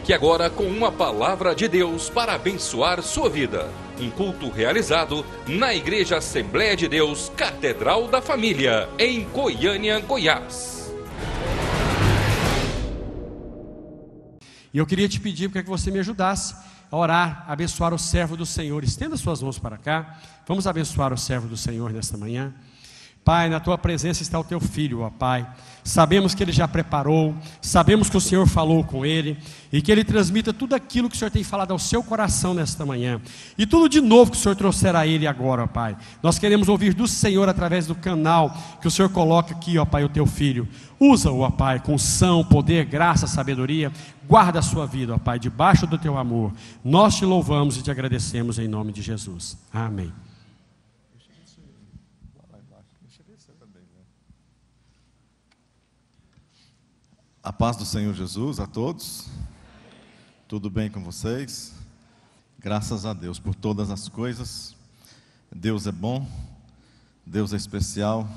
Fique agora com uma palavra de Deus para abençoar sua vida. Um culto realizado na Igreja Assembleia de Deus, Catedral da Família, em Goiânia, Goiás. E eu queria te pedir para que você me ajudasse a orar, a abençoar o servo do Senhor. Estenda suas mãos para cá. Vamos abençoar o servo do Senhor nesta manhã. Pai, na tua presença está o teu filho, ó Pai. Sabemos que ele já preparou, sabemos que o Senhor falou com ele e que ele transmita tudo aquilo que o Senhor tem falado ao seu coração nesta manhã. E tudo de novo que o Senhor trouxer a ele agora, ó Pai. Nós queremos ouvir do Senhor através do canal que o Senhor coloca aqui, ó Pai, o teu filho. Usa-o, ó Pai, com unção, poder, graça, sabedoria. Guarda a sua vida, ó Pai, debaixo do teu amor. Nós te louvamos e te agradecemos em nome de Jesus. Amém. A paz do Senhor Jesus a todos. Tudo bem com vocês? Graças a Deus por todas as coisas. Deus é bom, Deus é especial,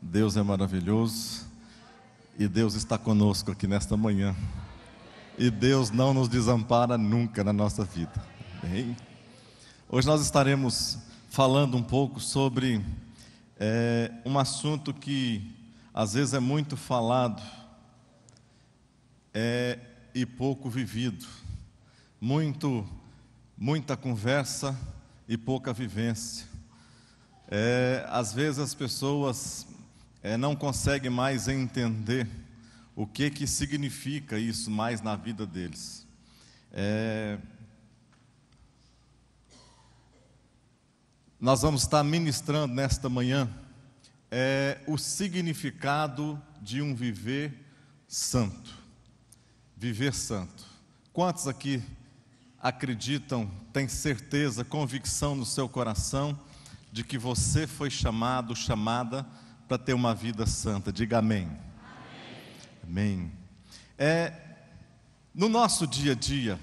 Deus é maravilhoso e Deus está conosco aqui nesta manhã. E Deus não nos desampara nunca na nossa vida. Bem, hoje nós estaremos falando um pouco sobre um assunto que às vezes é muito falado e pouco vivido, muita conversa e pouca vivência. Às vezes as pessoas não conseguem mais entender o que significa isso mais na vida deles. Nós vamos estar ministrando nesta manhã o significado de um viver santo. Viver santo. Quantos aqui acreditam, têm certeza, convicção no seu coração de que você foi chamado, chamada para ter uma vida santa? Diga amém. Amém. No nosso dia a dia,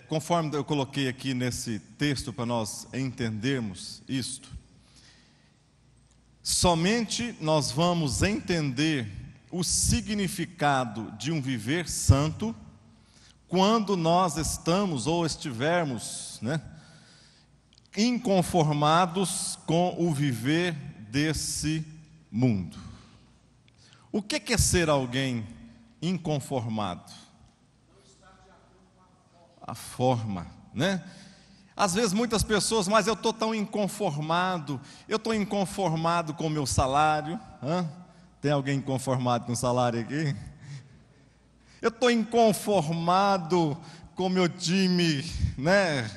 conforme eu coloquei aqui nesse texto para nós entendermos isto, somente nós vamos entender o significado de um viver santo quando nós estamos ou estivermos inconformados com o viver desse mundo. O que é ser alguém inconformado? A forma, né? Às vezes muitas pessoas, mas eu estou tão inconformado, eu estou inconformado com o meu salário. Tem alguém inconformado com o salário aqui? Eu estou inconformado com o meu time, né?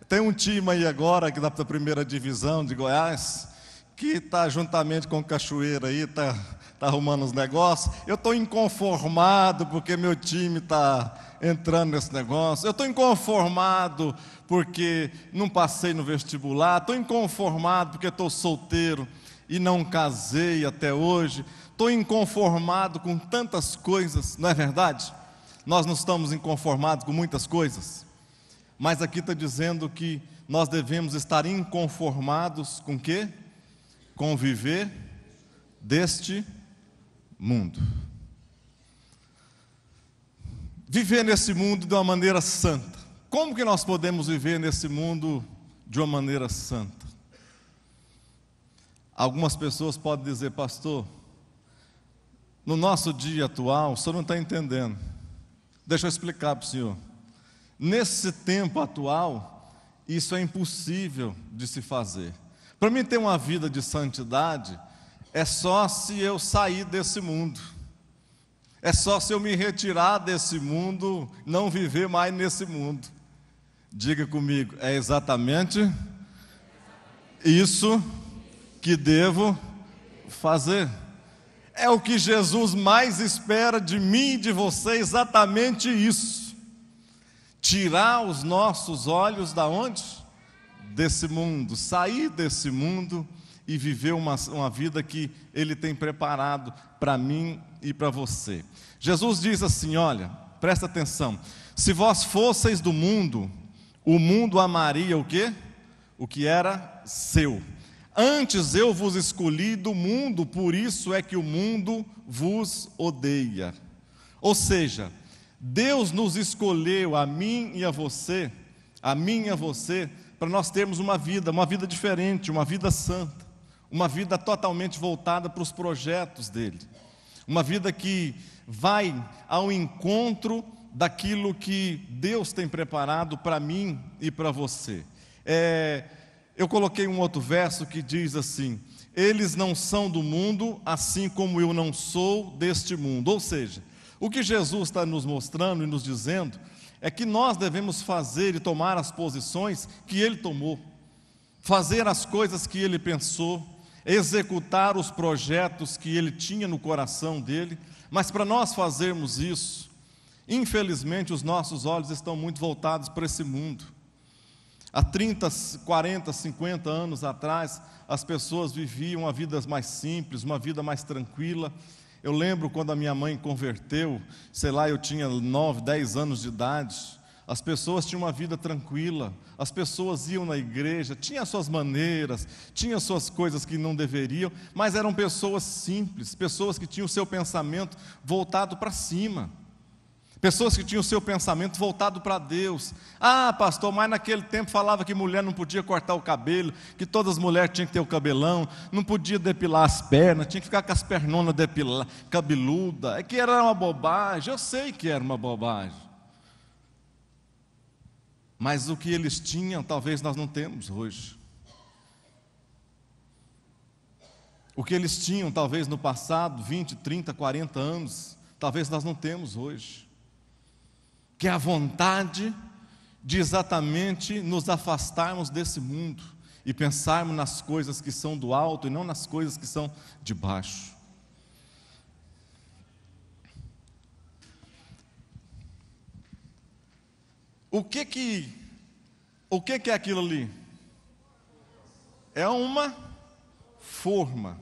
Tem um time aí agora, que dá para a primeira divisão de Goiás, que está juntamente com o Cachoeira aí, está arrumando os negócios. Eu estou inconformado porque meu time está entrando nesse negócio. Eu estou inconformado porque não passei no vestibular. Estou inconformado porque estou solteiro e não casei até hoje. Estou inconformado com tantas coisas, não é verdade? Nós não estamos inconformados com muitas coisas, mas aqui está dizendo que nós devemos estar inconformados com o quê? Com o viver deste mundo. Viver nesse mundo de uma maneira santa. Como que nós podemos viver nesse mundo de uma maneira santa? Algumas pessoas podem dizer: pastor, no nosso dia atual, o senhor não está entendendo. Deixa eu explicar para o senhor. Nesse tempo atual, isso é impossível de se fazer. Para mim ter uma vida de santidade, é só se eu sair desse mundo. É só se eu me retirar desse mundo, não viver mais nesse mundo. Diga comigo, é exatamente isso que devo fazer. É o que Jesus mais espera de mim e de você, exatamente isso. Tirar os nossos olhos da onde? Desse mundo, sair desse mundo e viver uma vida que Ele tem preparado para mim e para você. Jesus diz assim, olha, presta atenção: se vós fosseis do mundo, o mundo amaria o quê? O que era seu. Antes eu vos escolhi do mundo, por isso é que o mundo vos odeia. Ou seja, Deus nos escolheu, a mim e a você, para nós termos uma vida diferente, uma vida santa, uma vida totalmente voltada para os projetos dele, uma vida que vai ao encontro daquilo que Deus tem preparado para mim e para você. Eu coloquei um outro verso que diz assim: eles não são do mundo, assim como eu não sou deste mundo. Ou seja, o que Jesus está nos mostrando e nos dizendo é que nós devemos fazer e tomar as posições que Ele tomou, fazer as coisas que Ele pensou, executar os projetos que Ele tinha no coração dele. Mas para nós fazermos isso, infelizmente os nossos olhos estão muito voltados para esse mundo. Há 30, 40, 50 anos atrás, as pessoas viviam uma vida mais simples, uma vida mais tranquila. Eu lembro quando a minha mãe converteu, sei lá, eu tinha 9, 10 anos de idade. As pessoas tinham uma vida tranquila, as pessoas iam na igreja, tinham suas maneiras, tinham suas coisas que não deveriam, mas eram pessoas simples, pessoas que tinham o seu pensamento voltado para cima. Pessoas que tinham o seu pensamento voltado para Deus. Ah, pastor, mas naquele tempo falava que mulher não podia cortar o cabelo, que todas as mulheres tinham que ter o cabelão, não podia depilar as pernas, tinha que ficar com as pernonas cabeludas. É que era uma bobagem, eu sei que era uma bobagem. Mas o que eles tinham, talvez nós não temos hoje. O que eles tinham, talvez no passado, 20, 30, 40 anos, talvez nós não temos hoje. Que é a vontade de exatamente nos afastarmos desse mundo e pensarmos nas coisas que são do alto e não nas coisas que são de baixo. O que é aquilo ali? É uma forma.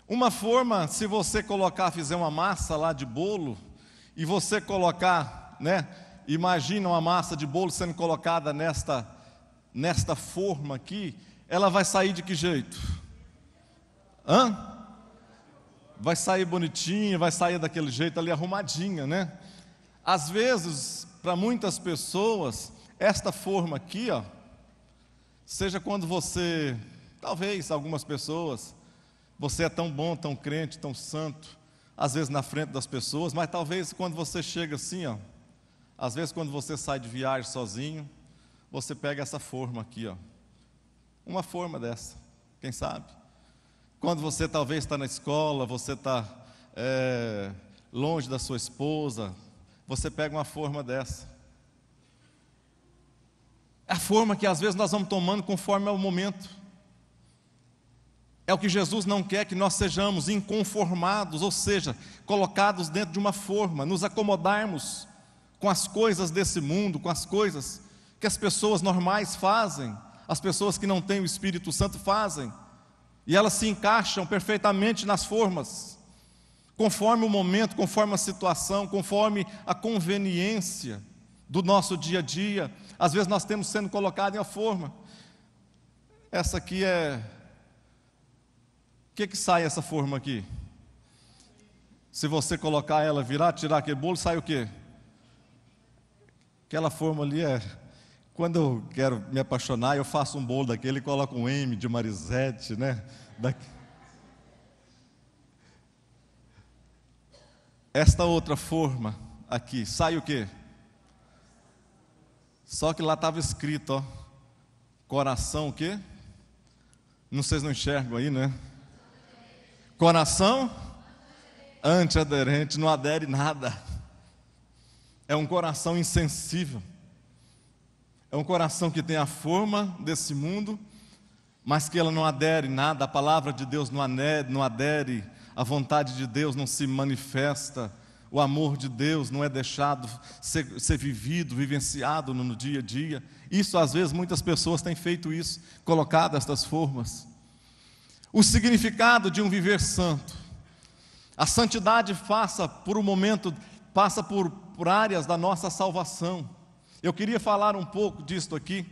Uma forma, se você fizer uma massa lá de bolo, e você colocar, imagina uma massa de bolo sendo colocada nesta forma aqui, ela vai sair de que jeito? Vai sair bonitinha, vai sair daquele jeito ali arrumadinha, Às vezes, para muitas pessoas, esta forma aqui, seja quando você, talvez algumas pessoas, você é tão bom, tão crente, tão santo, às vezes na frente das pessoas, mas talvez quando você chega assim, às vezes quando você sai de viagem sozinho, você pega essa forma aqui, uma forma dessa, quem sabe? Quando você talvez está na escola, você está longe da sua esposa, você pega uma forma dessa. É a forma que às vezes nós vamos tomando conforme é o momento. É o que Jesus não quer, que nós sejamos inconformados, ou seja, colocados dentro de uma forma, nos acomodarmos com as coisas desse mundo, com as coisas que as pessoas normais fazem, as pessoas que não têm o Espírito Santo fazem, e elas se encaixam perfeitamente nas formas, conforme o momento, conforme a situação, conforme a conveniência do nosso dia a dia. Às vezes nós temos sendo colocados em uma forma. Essa aqui o que sai essa forma aqui? Se você colocar ela, tirar aquele bolo, sai o quê? Aquela forma ali quando eu quero me apaixonar, eu faço um bolo daquele e coloco um M de Marisete, Esta outra forma aqui, sai o quê? Só que lá estava escrito, coração o quê? Vocês não enxergam aí, Coração antiaderente, não adere nada. É um coração insensível. É um coração que tem a forma desse mundo, mas que ela não adere nada. A palavra de Deus não adere, a vontade de Deus não se manifesta, o amor de Deus não é deixado ser vivenciado no dia a dia. Isso, às vezes, muitas pessoas têm feito isso, colocado estas formas. O significado de um viver santo. A santidade passa por áreas da nossa salvação. Eu queria falar um pouco disto aqui,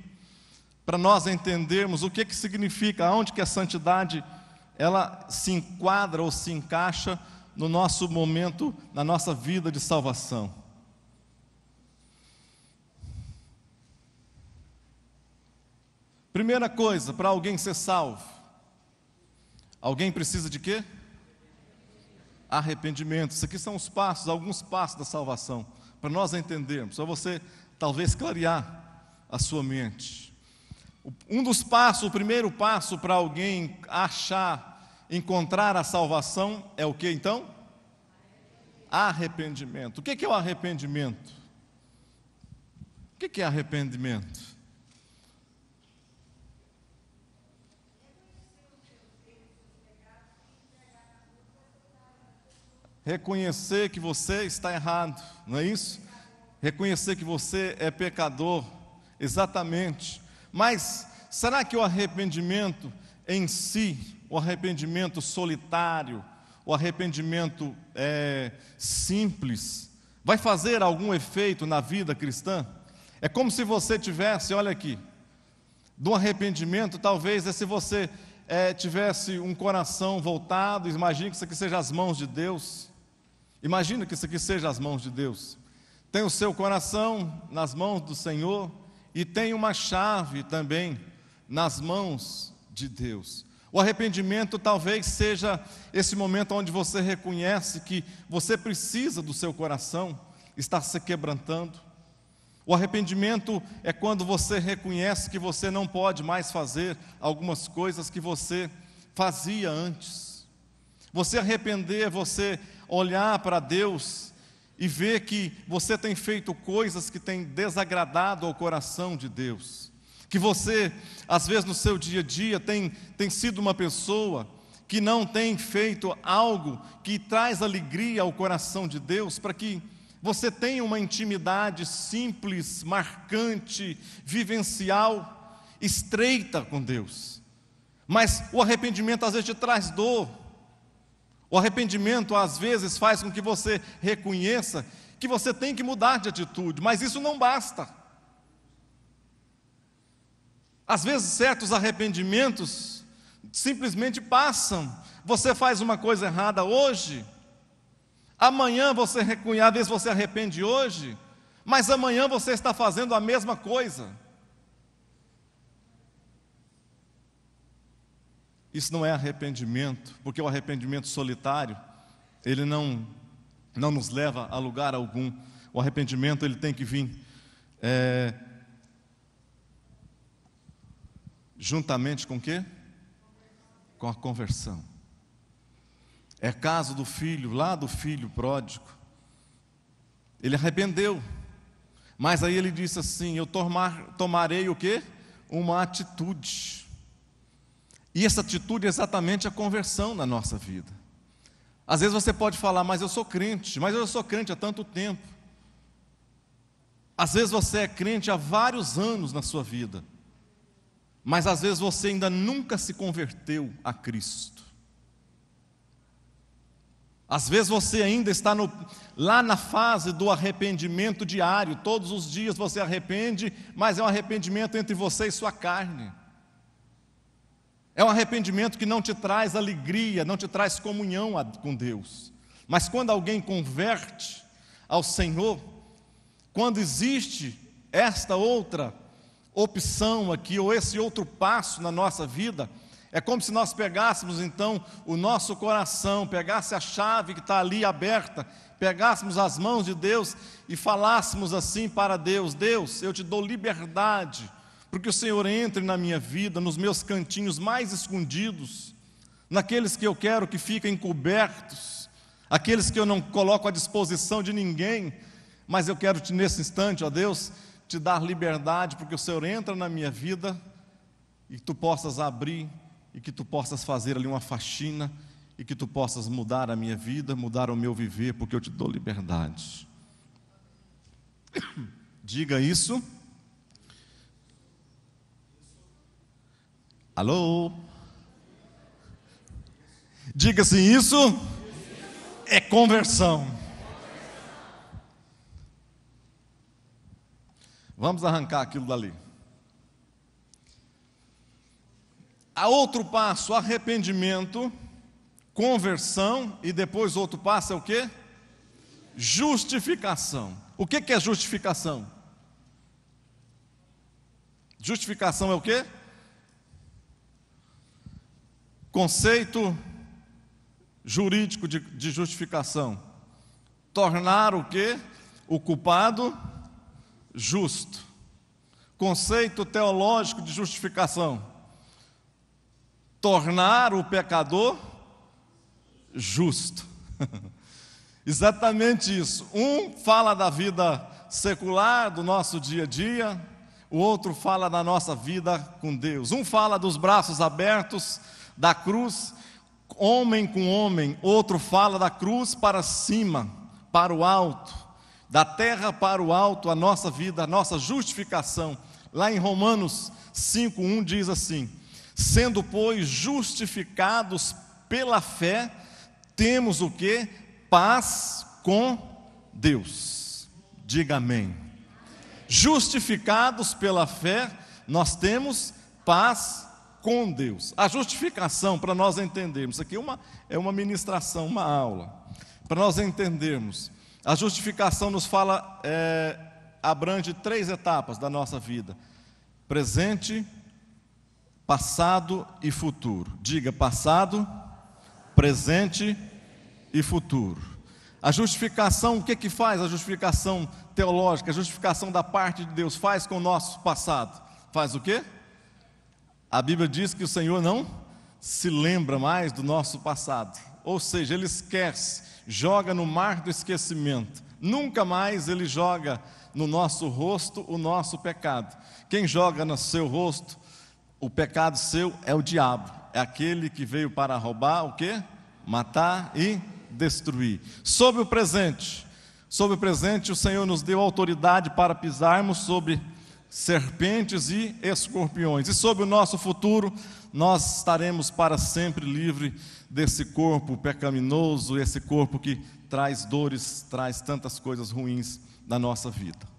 para nós entendermos o que significa, aonde que a santidade ela se enquadra ou se encaixa no nosso momento, na nossa vida de salvação. Primeira coisa, para alguém ser salvo, alguém precisa de quê? Arrependimento. Isso aqui são os passos, alguns passos da salvação, para nós entendermos, só você talvez clarear a sua mente. Um dos passos, o primeiro passo para alguém encontrar a salvação é o que então? Arrependimento. O que é o arrependimento? O que é arrependimento? Reconhecer que você está errado, não é isso? Reconhecer que você é pecador, exatamente. Mas será que o arrependimento em si, o arrependimento solitário, o arrependimento simples, vai fazer algum efeito na vida cristã? É como se você tivesse, olha aqui, do arrependimento, talvez é se você tivesse um coração voltado. Imagine que isso aqui seja as mãos de Deus. Imagina que isso aqui seja as mãos de Deus. Tem o seu coração nas mãos do Senhor e tem uma chave também nas mãos de Deus. O arrependimento talvez seja esse momento onde você reconhece que você precisa do seu coração estar se quebrantando. O arrependimento é quando você reconhece que você não pode mais fazer algumas coisas que você fazia antes. Você arrepender é você olhar para Deus e ver que você tem feito coisas que têm desagradado ao coração de Deus. Que você, às vezes no seu dia a dia, tem sido uma pessoa que não tem feito algo que traz alegria ao coração de Deus, para que você tenha uma intimidade simples, marcante, vivencial, estreita com Deus. Mas o arrependimento às vezes te traz dor. O arrependimento às vezes faz com que você reconheça que você tem que mudar de atitude, mas isso não basta. Às vezes certos arrependimentos simplesmente passam. Você faz uma coisa errada hoje, amanhã você reconhece, às vezes você arrepende hoje, mas amanhã você está fazendo a mesma coisa. Isso não é arrependimento, porque o arrependimento solitário, ele não nos leva a lugar algum. O arrependimento, ele tem que vir juntamente com o quê? Com a conversão. É caso do filho, lá do filho pródigo. Ele arrependeu, mas aí ele disse assim: eu tomarei o quê? Uma atitude. E essa atitude é exatamente a conversão na nossa vida. Às vezes você pode falar, mas eu sou crente há tanto tempo. Às vezes você é crente há vários anos na sua vida, mas às vezes você ainda nunca se converteu a Cristo. Às vezes você ainda está lá na fase do arrependimento diário. Todos os dias você arrepende, mas é um arrependimento entre você e sua carne. É um arrependimento que não te traz alegria, não te traz comunhão com Deus. Mas quando alguém converte ao Senhor, quando existe esta outra opção aqui, ou esse outro passo na nossa vida, é como se nós pegássemos então o nosso coração, pegasse a chave que está ali aberta, pegássemos as mãos de Deus e falássemos assim para Deus: Deus, eu te dou liberdade, porque o Senhor entre na minha vida, nos meus cantinhos mais escondidos, naqueles que eu quero que fiquem encobertos, aqueles que eu não coloco à disposição de ninguém, mas eu quero nesse instante, ó Deus, te dar liberdade, porque o Senhor entra na minha vida e que tu possas abrir, e que tu possas fazer ali uma faxina, e que tu possas mudar a minha vida, mudar o meu viver, porque eu te dou liberdade. Diga isso. Alô? Diga assim: isso é conversão. Vamos arrancar aquilo dali. Há outro passo, arrependimento, conversão, e depois outro passo é o quê? Justificação. O que é justificação? Justificação é o quê? Conceito jurídico de justificação. Tornar o quê? O culpado justo. Conceito teológico de justificação. Tornar o pecador justo. Exatamente isso. Um fala da vida secular, do nosso dia a dia, o outro fala da nossa vida com Deus. Um fala dos braços abertos, da cruz, homem com homem. Outro fala da cruz para cima, para o alto, da terra para o alto, a nossa vida, a nossa justificação. Lá em Romanos 5:1 diz assim: sendo, pois, justificados pela fé, temos o quê? Paz com Deus. Diga amém. Justificados pela fé, nós temos paz com Deus. A justificação, para nós entendermos, isso aqui é uma ministração, uma aula, para nós entendermos, a justificação nos fala, abrange 3 etapas da nossa vida: presente, passado e futuro. Diga: passado, presente e futuro. A justificação, o que faz a justificação teológica, a justificação da parte de Deus, faz com o nosso passado? Faz o quê? A Bíblia diz que o Senhor não se lembra mais do nosso passado, ou seja, Ele esquece, joga no mar do esquecimento. Nunca mais Ele joga no nosso rosto o nosso pecado. Quem joga no seu rosto o pecado seu é o diabo, é aquele que veio para roubar o quê? Matar e destruir. Sobre o presente, o Senhor nos deu autoridade para pisarmos sobre serpentes e escorpiões. E sobre o nosso futuro, nós estaremos para sempre livre desse corpo pecaminoso, esse corpo que traz dores, traz tantas coisas ruins na nossa vida.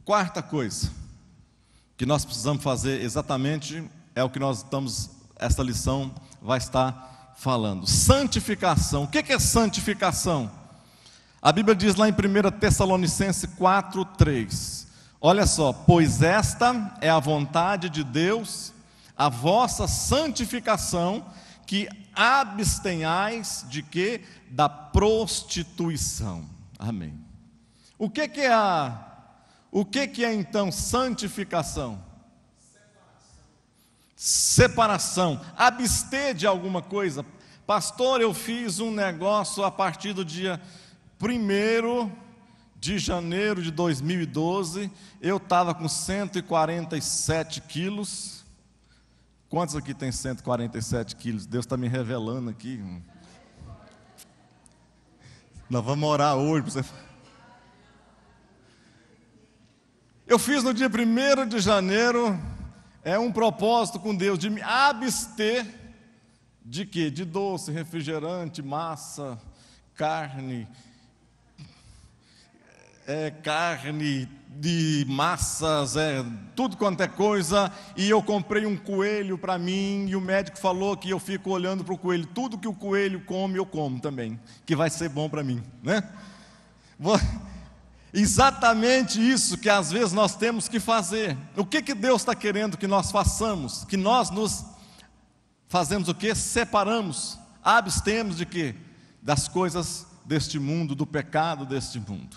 Quarta coisa que nós precisamos fazer exatamente é o que nós estamos, essa lição vai estar falando: santificação. O que é santificação? A Bíblia diz lá em 1 Tessalonicenses 4:3, olha só: pois esta é a vontade de Deus, a vossa santificação, que abstenhais de quê? Da prostituição. Amém. O que é então santificação? Separação. Abster de alguma coisa. Pastor, eu fiz um negócio a partir do dia 1º de janeiro de 2012, eu estava com 147 quilos. Quantos aqui tem 147 quilos? Deus está me revelando aqui. Nós vamos orar hoje para você. Eu fiz no dia 1º de janeiro, um propósito com Deus, de me abster de quê? De doce, refrigerante, massa, carne, de massas, tudo quanto é coisa. E eu comprei um coelho para mim, e o médico falou que eu fico olhando para o coelho, tudo que o coelho come, eu como também, que vai ser bom para mim, né? Exatamente isso que às vezes nós temos que fazer. O que Deus está querendo que nós façamos? Que nós nos fazemos o quê? Separamos, abstemos de quê? Das coisas deste mundo, do pecado deste mundo.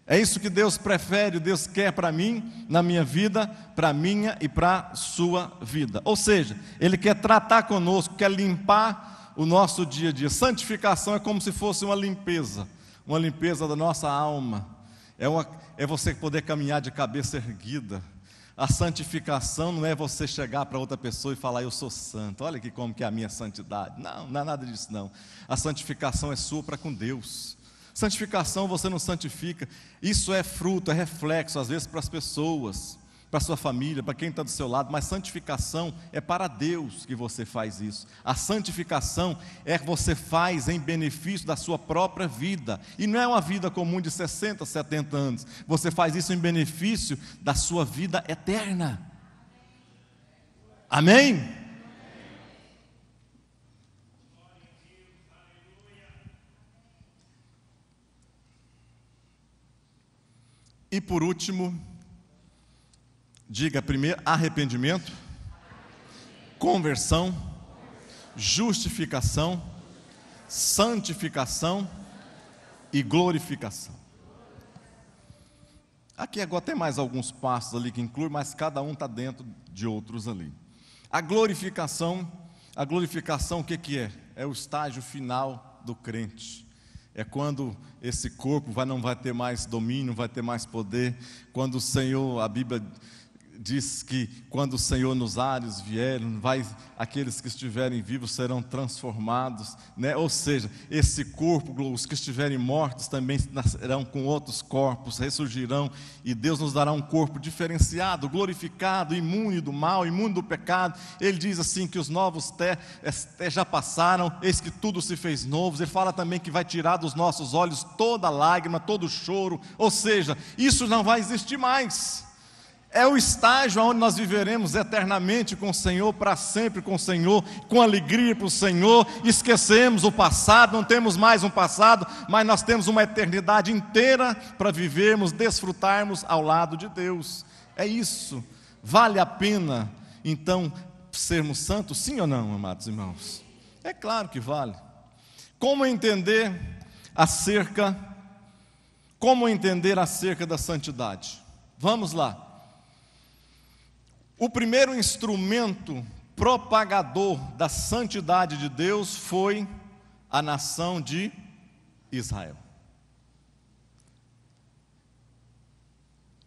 É isso que Deus prefere, Deus quer para mim, na minha vida, para a minha e para a sua vida. Ou seja, Ele quer tratar conosco, quer limpar o nosso dia a dia. Santificação é como se fosse uma limpeza da nossa alma. É você poder caminhar de cabeça erguida. A santificação não é você chegar para outra pessoa e falar: eu sou santo, olha aqui como que é a minha santidade. Não é nada disso não. A santificação é sua para com Deus. Santificação você não santifica. Isso é fruto, é reflexo às vezes para as pessoas para a sua família, para quem está do seu lado, mas santificação é para Deus que você faz isso. A santificação é que você faz em benefício da sua própria vida, e não é uma vida comum de 60, 70 anos, você faz isso em benefício da sua vida eterna. Amém? E por último, diga primeiro: arrependimento, conversão, justificação, santificação e glorificação. Aqui agora tem mais alguns passos ali que inclui, mas cada um está dentro de outros ali. A glorificação o que é? É o estágio final do crente. É quando esse corpo não vai ter mais domínio, não vai ter mais poder. Quando o Senhor, a Bíblia diz que quando o Senhor nos ares vier, aqueles que estiverem vivos serão transformados, né? Ou seja, esse corpo, os que estiverem mortos também nascerão com outros corpos, ressurgirão, e Deus nos dará um corpo diferenciado, glorificado, imune do mal, imune do pecado. Ele diz assim que os novos já passaram, eis que tudo se fez novo. Ele fala também que vai tirar dos nossos olhos toda lágrima, todo choro, ou seja, isso não vai existir mais. É o estágio onde nós viveremos eternamente com o Senhor, para sempre com o Senhor, com alegria para o Senhor. Esquecemos o passado, não temos mais um passado, mas nós temos uma eternidade inteira para vivermos, desfrutarmos ao lado de Deus. É isso. Vale a pena, então, sermos santos, sim ou não, amados irmãos? É claro que vale. Como entender acerca da santidade? Vamos lá. O primeiro instrumento propagador da santidade de Deus foi a nação de Israel.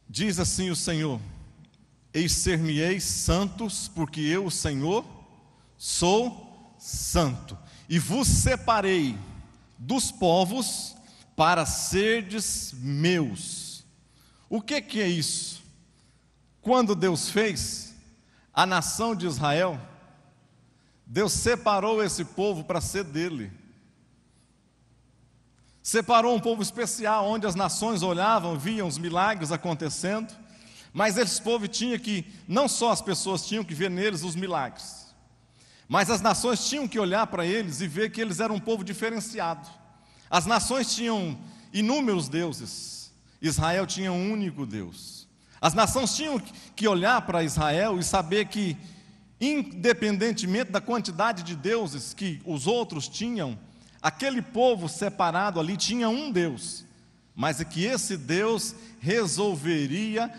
Diz assim o Senhor: eis ser-me-eis santos, porque eu, o Senhor, sou santo, e vos separei dos povos para serdes meus. O que é isso? Quando Deus fez a nação de Israel, Deus separou esse povo para ser dele. Separou um povo especial, onde as nações olhavam, viam os milagres acontecendo, mas esse povo tinha que, não só as pessoas tinham que ver neles os milagres, mas as nações tinham que olhar para eles e ver que eles eram um povo diferenciado. As nações tinham inúmeros deuses, Israel tinha um único Deus. As nações tinham que olhar para Israel e saber que, independentemente da quantidade de deuses que os outros tinham, aquele povo separado ali tinha um Deus, mas é que esse Deus resolveria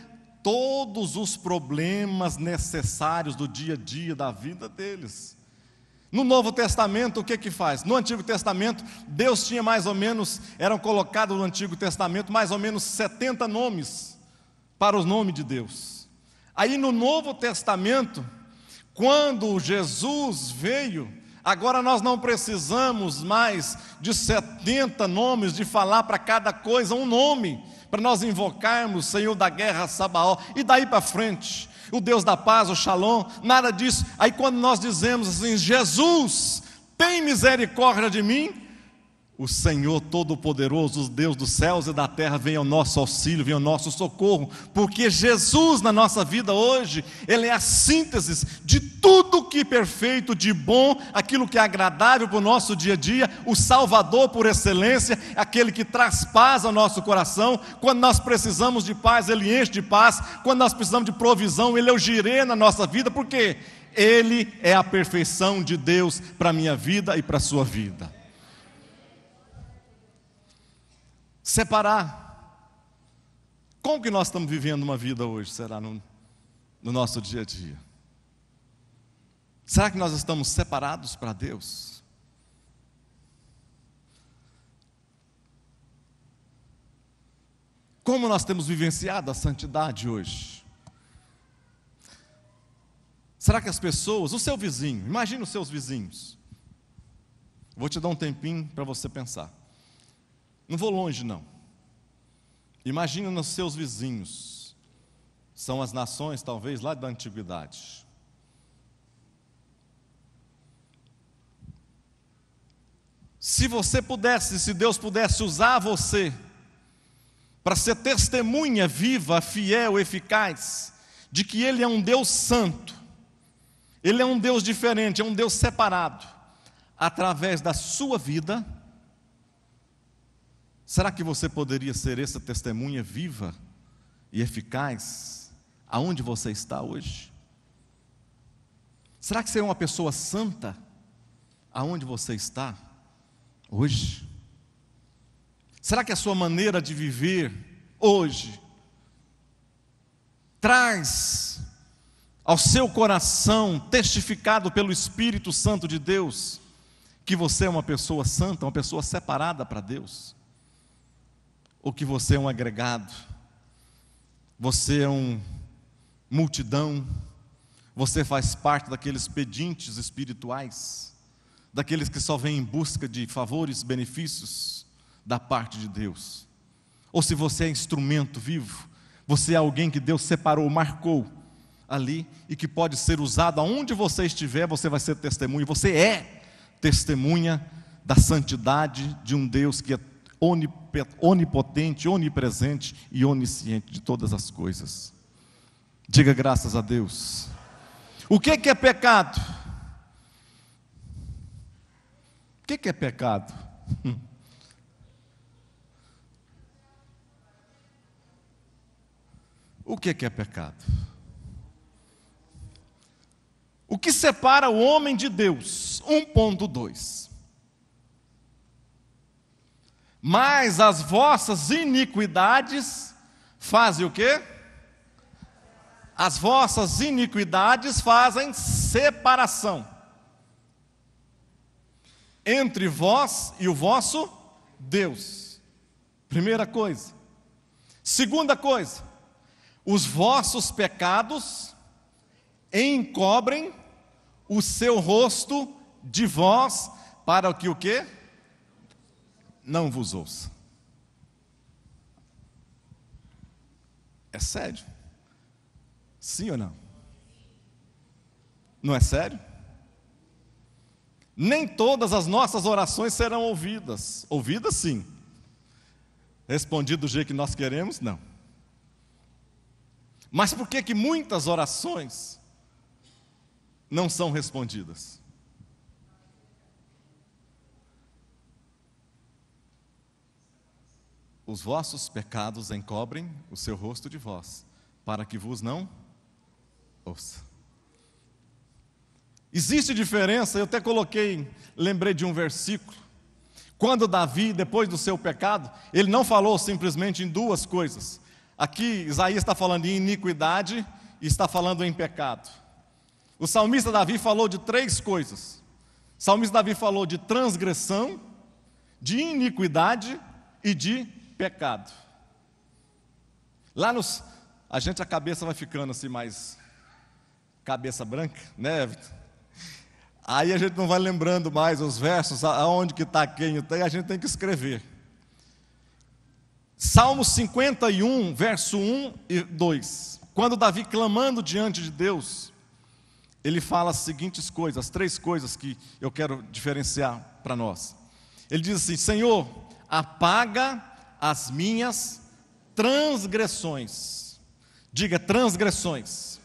todos os problemas necessários do dia a dia da vida deles. No Novo Testamento, o que faz? No Antigo Testamento, Deus tinha eram colocados no Antigo Testamento mais ou menos 70 nomes para o nome de Deus. Aí no Novo Testamento, quando Jesus veio, agora nós não precisamos mais de 70 nomes, de falar para cada coisa um nome, para nós invocarmos o Senhor da guerra, Sabaó, e daí para frente, o Deus da paz, o Shalom, nada disso. Aí quando nós dizemos assim: Jesus, tem misericórdia de mim, o Senhor Todo-Poderoso, o Deus dos céus e da terra, vem ao nosso auxílio, vem ao nosso socorro, porque Jesus na nossa vida hoje, Ele é a síntese de tudo que é perfeito, de bom, aquilo que é agradável para o nosso dia a dia, o Salvador por excelência, aquele que traz paz ao nosso coração. Quando nós precisamos de paz, Ele enche de paz. Quando nós precisamos de provisão, Ele é o Jirê na nossa vida, porque Ele é a perfeição de Deus para a minha vida e para a sua vida. Separar. Como que nós estamos vivendo uma vida hoje, será, no nosso dia a dia? Será que nós estamos separados para Deus? Como nós temos vivenciado a santidade hoje? Será que as pessoas, o seu vizinho, imagina os seus vizinhos. Vou te dar um tempinho para você pensar. Não vou longe não. Imagina nos seus vizinhos, São as nações, talvez, lá da antiguidade. Se você pudesse, se Deus pudesse usar você para ser testemunha viva, fiel, eficaz, de que Ele é um Deus santo, Ele é um Deus diferente, é um Deus separado, através da sua vida, será que você poderia ser essa testemunha viva e eficaz, aonde você está hoje? Será que você é uma pessoa santa, aonde você está hoje? Será que a sua maneira de viver hoje traz ao seu coração, testificado pelo Espírito Santo de Deus, que você é uma pessoa santa, uma pessoa separada para Deus? Ou que você é um agregado, você é uma multidão, você faz parte daqueles pedintes espirituais, daqueles que só vêm em busca de favores, benefícios da parte de Deus? Ou se você é instrumento vivo, você é alguém que Deus separou, marcou ali, e que pode ser usado aonde você estiver, você vai ser testemunha, você é testemunha da santidade de um Deus que é onipotente, onipresente e onisciente de todas as coisas. Diga graças a Deus. O que é pecado? O que é pecado? O que é pecado? O que separa o homem de Deus? 1.2. Mas as vossas iniquidades fazem o quê? As vossas iniquidades fazem separação entre vós e o vosso Deus. Primeira coisa. Segunda coisa, os vossos pecados encobrem o seu rosto de vós, para que o quê? Não vos ouça. É sério? Sim ou não? Não é sério? Nem todas as nossas orações serão ouvidas. Ouvidas, sim. Respondido do jeito que nós queremos, não. Mas por que muitas orações não são respondidas? Os vossos pecados encobrem o seu rosto de vós, para que vos não ouça. Existe diferença, eu até lembrei de um versículo. Quando Davi, depois do seu pecado, ele não falou simplesmente em duas coisas. Aqui Isaías está falando em iniquidade e está falando em pecado. O salmista Davi falou de três coisas. O salmista Davi falou de transgressão, de iniquidade e de pecado. A cabeça vai ficando assim mais cabeça branca, né, Vitor? Aí a gente não vai lembrando mais os versos, aonde que está quem, a gente tem que escrever. Salmo 51, verso 1 e 2. Quando Davi clamando diante de Deus, ele fala as seguintes coisas, as três coisas que eu quero diferenciar para nós. Ele diz assim: Senhor, apaga as minhas transgressões. Diga transgressões.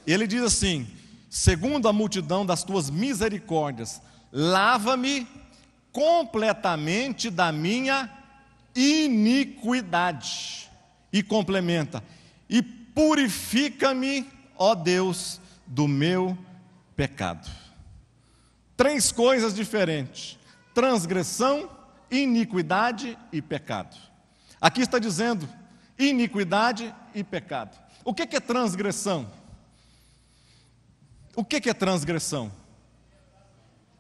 Ele diz assim: segundo a multidão das tuas misericórdias, lava-me completamente da minha iniquidade. E complementa: e purifica-me, ó Deus, do meu pecado. Três coisas diferentes: transgressão, iniquidade e pecado. Aqui está dizendo iniquidade e pecado. O que é transgressão? O que é transgressão?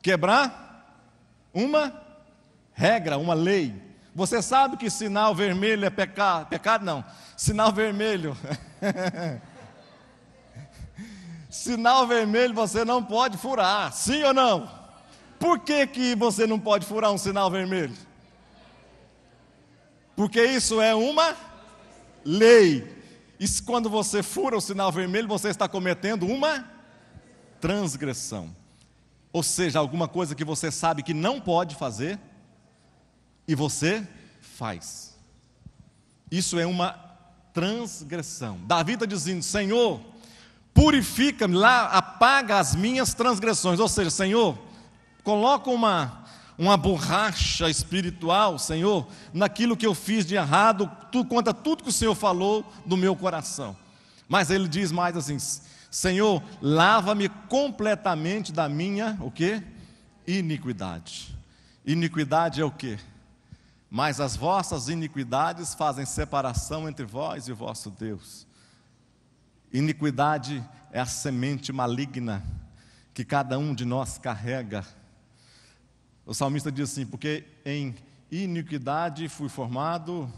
Quebrar uma regra, uma lei. Você sabe que sinal vermelho é pecado? Pecado não. Sinal vermelho. Sinal vermelho você não pode furar, sim ou não? Por que você não pode furar um sinal vermelho? Porque isso é uma lei. E quando você fura o sinal vermelho, você está cometendo uma transgressão. Ou seja, alguma coisa que você sabe que não pode fazer, e você faz. Isso é uma transgressão. Davi está dizendo: Senhor, purifica-me lá, apaga as minhas transgressões. Ou seja, Senhor, coloca uma borracha espiritual, Senhor, naquilo que eu fiz de errado, contra tudo que o Senhor falou do meu coração. Mas ele diz mais assim: Senhor, lava-me completamente da minha, o quê? Iniquidade. Iniquidade é o quê? Mas as vossas iniquidades fazem separação entre vós e o vosso Deus. Iniquidade é a semente maligna que cada um de nós carrega. O salmista diz assim: porque em iniquidade fui formado,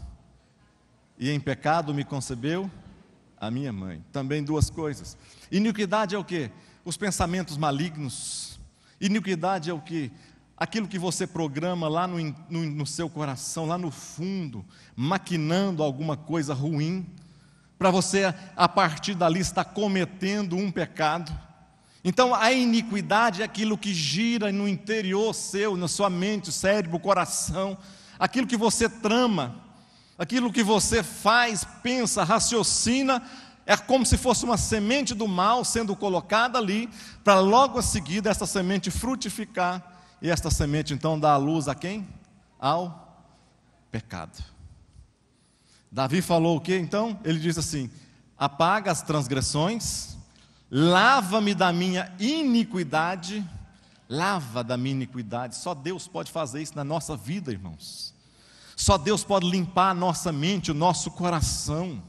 e em pecado me concebeu a minha mãe. Também duas coisas. Iniquidade é o quê? Os pensamentos malignos. Iniquidade é o quê? Aquilo que você programa lá no seu coração, lá no fundo, maquinando alguma coisa ruim, para você a partir dali estar cometendo um pecado. Então a iniquidade é aquilo que gira no interior seu, na sua mente, cérebro, coração, aquilo que você trama, aquilo que você faz, pensa, raciocina, é como se fosse uma semente do mal sendo colocada ali, para logo a seguir essa semente frutificar, e esta semente então dá a luz a quem? Ao pecado. Davi falou o que então? Ele diz assim: apaga as transgressões, lava-me da minha iniquidade. Lava da minha iniquidade. Só Deus pode fazer isso na nossa vida, irmãos. Só Deus pode limpar a nossa mente, o nosso coração.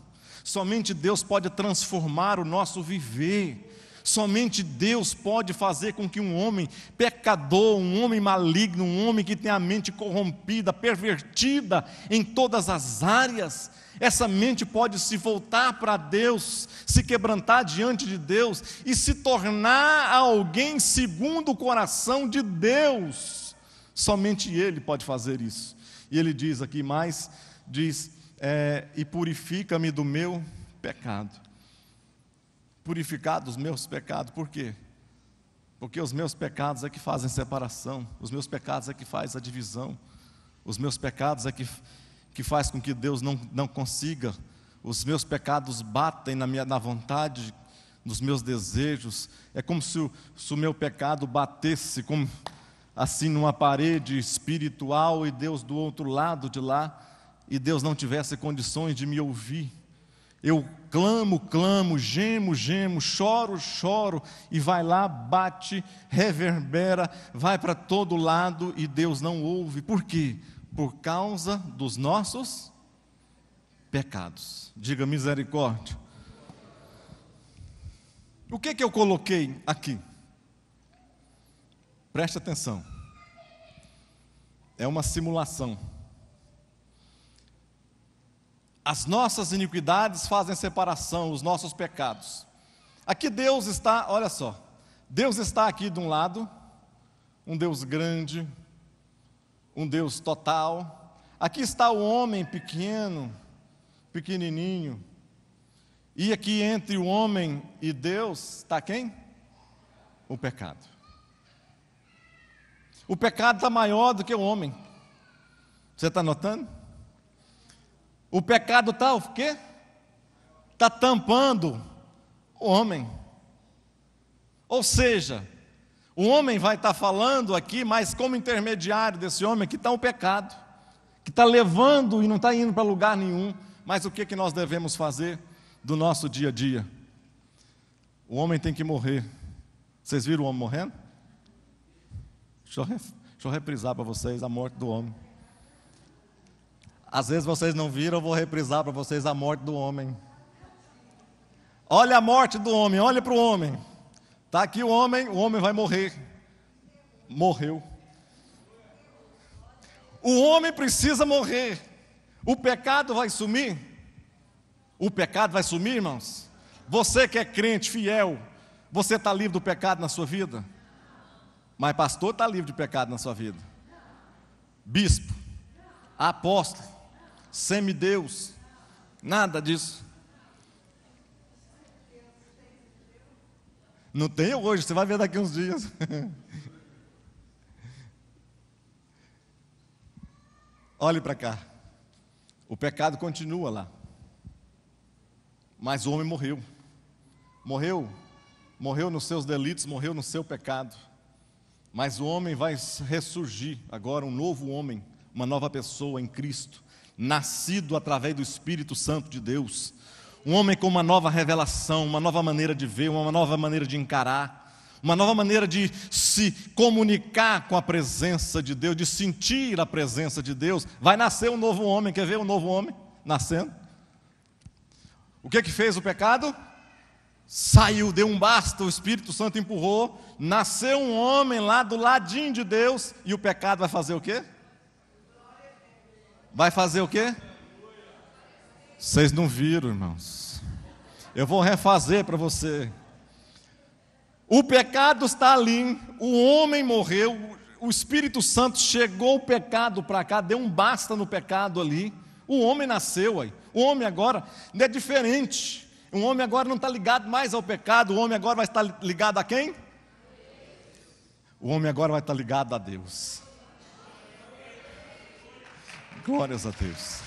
Somente Deus pode transformar o nosso viver. Somente Deus pode fazer com que um homem pecador, um homem maligno, um homem que tem a mente corrompida, pervertida em todas as áreas, essa mente pode se voltar para Deus, se quebrantar diante de Deus e se tornar alguém segundo o coração de Deus. Somente Ele pode fazer isso. E Ele diz aqui mais, e purifica-me do meu pecado. Purificar dos meus pecados, por quê? Porque os meus pecados é que fazem separação, os meus pecados é que fazem a divisão, os meus pecados é que faz com que Deus não consiga, os meus pecados batem na vontade, nos meus desejos, é como se o meu pecado batesse como, assim numa parede espiritual e Deus do outro lado de lá, e Deus não tivesse condições de me ouvir. Eu clamo, gemo, choro, e vai lá, bate, reverbera, vai para todo lado e Deus não ouve. Por quê? Por causa dos nossos pecados. Diga misericórdia. O que eu coloquei aqui? Preste atenção. É uma simulação. As nossas iniquidades fazem separação, os nossos pecados. Aqui Deus está, olha só, Deus está aqui de um lado, um Deus grande, um Deus total. Aqui está o homem pequeno, pequenininho. E aqui entre o homem e Deus está quem? O pecado. O pecado está maior do que o homem. Você está notando? O pecado está o quê? Está tampando o homem. Ou seja, o homem vai estar falando aqui, mas como intermediário desse homem, que está o pecado, que está levando e não está indo para lugar nenhum. Mas o que nós devemos fazer do nosso dia a dia? O homem tem que morrer. Vocês viram o homem morrendo? Deixa eu reprisar para vocês a morte do homem. Às vezes vocês não viram, eu vou reprisar para vocês a morte do homem. Olha a morte do homem, olha para o homem. Está aqui o homem vai morrer. Morreu. O homem precisa morrer. O pecado vai sumir? O pecado vai sumir, irmãos? Você que é crente, fiel, você está livre do pecado na sua vida? Mas pastor está livre de pecado na sua vida? Bispo, apóstolo, semideus, nada disso. Não tem hoje, você vai ver daqui uns dias. Olhe para cá. O pecado continua lá. Mas o homem morreu. Morreu nos seus delitos, morreu no seu pecado. Mas o homem vai ressurgir agora, um novo homem, uma nova pessoa em Cristo, nascido através do Espírito Santo de Deus. Um homem com uma nova revelação, uma nova maneira de ver, uma nova maneira de encarar, uma nova maneira de se comunicar com a presença de Deus, de sentir a presença de Deus. Vai nascer um novo homem, quer ver um novo homem nascendo? O que fez o pecado? Saiu, deu um basta, o Espírito Santo empurrou, nasceu um homem lá do ladinho de Deus, e o pecado vai fazer o quê? Vai fazer o quê? Vocês não viram, irmãos. Eu vou refazer para você. O pecado está ali, o homem morreu, o Espírito Santo chegou o pecado para cá, deu um basta no pecado ali. O homem nasceu aí. O homem agora é diferente. O homem agora não está ligado mais ao pecado. O homem agora vai estar ligado a quem? O homem agora vai estar ligado a Deus. Glórias a Deus.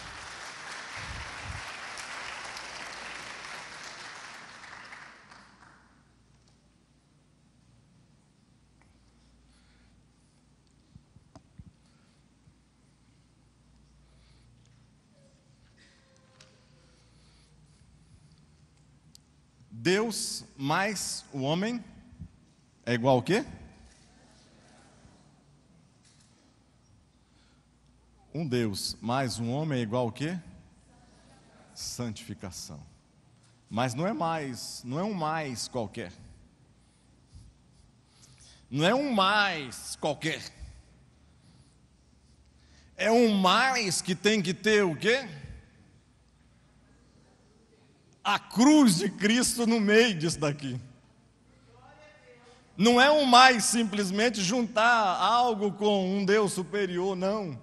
Deus mais o homem é igual ao quê? Um Deus mais um homem é igual ao quê? Santificação. Mas não é um mais qualquer. Não é um mais qualquer. É um mais que tem que ter o quê? A cruz de Cristo no meio disso daqui. Não é um mais simplesmente juntar algo com um Deus superior, não.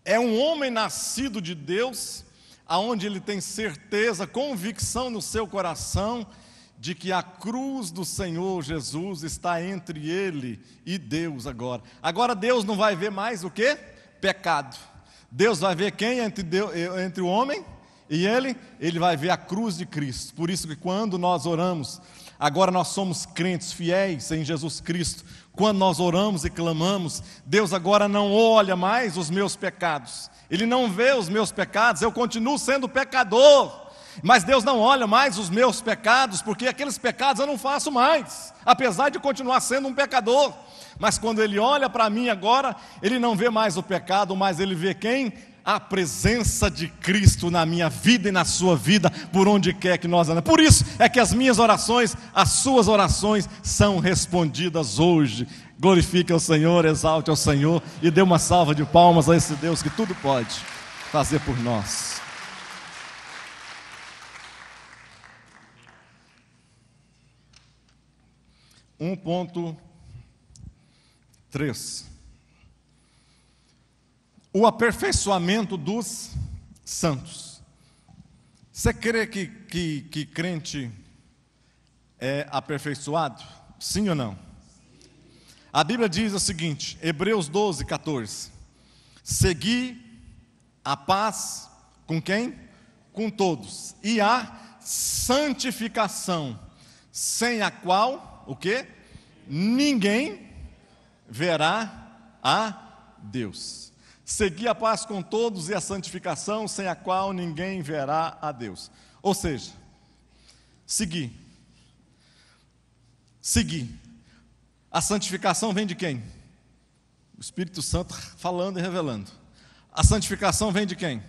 É um homem nascido de Deus, aonde ele tem certeza, convicção no seu coração, de que a cruz do Senhor Jesus está entre ele e Deus agora. Agora Deus não vai ver mais o quê? Pecado. Deus vai ver quem entre o homem e ele vai ver a cruz de Cristo. Por isso que quando nós oramos, agora nós somos crentes fiéis em Jesus Cristo. Quando nós oramos e clamamos, Deus agora não olha mais os meus pecados. Ele não vê os meus pecados, eu continuo sendo pecador. Mas Deus não olha mais os meus pecados, porque aqueles pecados eu não faço mais, apesar de continuar sendo um pecador. Mas quando Ele olha para mim agora, Ele não vê mais o pecado, mas Ele vê quem? A presença de Cristo na minha vida e na sua vida, por onde quer que nós andamos. Por isso é que as minhas orações, as suas orações são respondidas hoje. Glorifique ao Senhor, exalte ao Senhor e dê uma salva de palmas a esse Deus que tudo pode fazer por nós. Um ponto 3. O aperfeiçoamento dos santos. Você crê que crente é aperfeiçoado? Sim ou não? A Bíblia diz o seguinte, Hebreus 12, 14. Segui a paz com quem? Com todos. E a santificação, sem a qual, o quê? Ninguém verá a Deus. Seguir a paz com todos e a santificação, sem a qual ninguém verá a Deus. Ou seja, seguir. A santificação vem de quem? O Espírito Santo falando e revelando. A santificação vem de quem?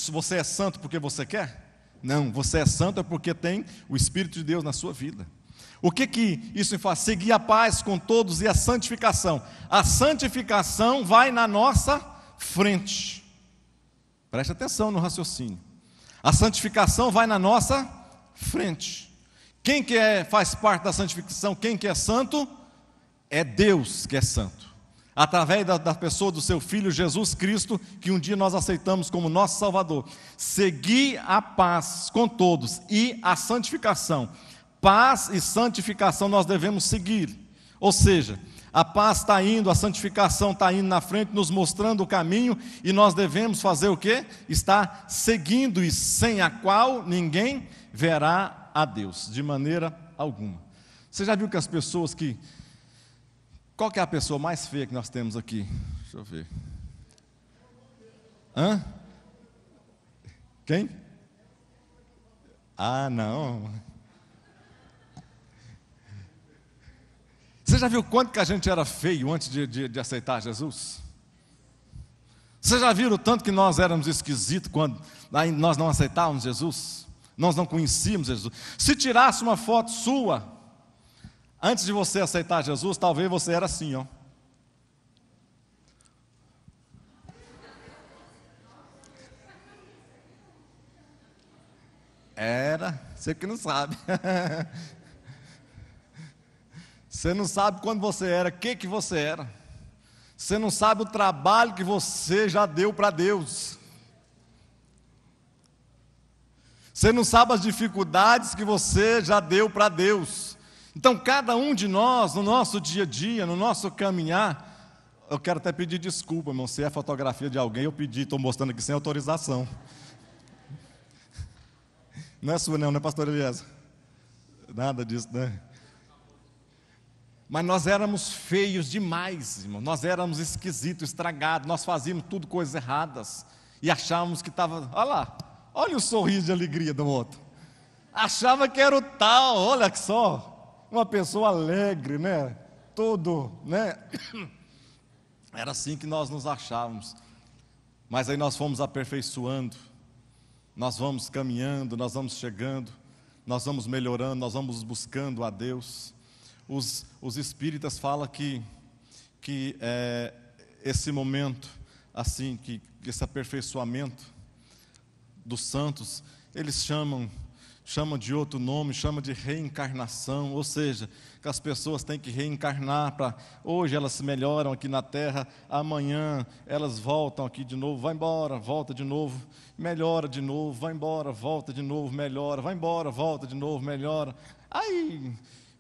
Você é santo porque você quer? Não, você é santo é porque tem o Espírito de Deus na sua vida. O que isso faz? Seguir a paz com todos e a santificação. A santificação vai na nossa frente. Preste atenção no raciocínio. A santificação vai na nossa frente. Quem faz parte da santificação? Quem que é santo? É Deus que é santo. Através da pessoa do seu Filho Jesus Cristo, que um dia nós aceitamos como nosso Salvador. Seguir a paz com todos e a santificação, paz e santificação nós devemos seguir. Ou seja, a paz está indo, a santificação está indo na frente, nos mostrando o caminho, e nós devemos fazer o quê? Estar seguindo, e sem a qual ninguém verá a Deus, de maneira alguma. Você já viu que as pessoas que... Qual que é a pessoa mais feia que nós temos aqui? Deixa eu ver. Hã? Quem? Ah, não. Você já viu quanto que a gente era feio antes de aceitar Jesus? Você já viu o tanto que nós éramos esquisitos quando nós não aceitávamos Jesus? Nós não conhecíamos Jesus. Se tirasse uma foto sua, antes de você aceitar Jesus, talvez você era assim, ó. Era, você que não sabe. Você não sabe quando você era, o que você era. Você não sabe o trabalho que você já deu para Deus. Você não sabe as dificuldades que você já deu para Deus. Então, cada um de nós, no nosso dia a dia, no nosso caminhar, eu quero até pedir desculpa, irmão, se é fotografia de alguém, eu pedi, estou mostrando aqui sem autorização. Não é sua não, né, pastor Eliezer? Nada disso, né? Mas nós éramos feios demais, irmão. Nós éramos esquisitos, estragados. Nós fazíamos tudo coisas erradas. E achávamos que estava... Olha lá, olha o sorriso de alegria do outro. Achava que era o tal, olha só. Uma pessoa alegre, né? Tudo, né? Era assim que nós nos achávamos. Mas aí nós fomos aperfeiçoando. Nós vamos caminhando, nós vamos chegando. Nós vamos melhorando, nós vamos buscando a Deus. Os espíritas falam que esse momento, assim, que esse aperfeiçoamento dos santos, eles chamam de outro nome, chamam de reencarnação, ou seja, que as pessoas têm que reencarnar para... Hoje elas se melhoram aqui na terra, amanhã elas voltam aqui de novo, vai embora, volta de novo, melhora de novo, vai embora, volta de novo, melhora, vai embora, volta de novo, melhora. Aí...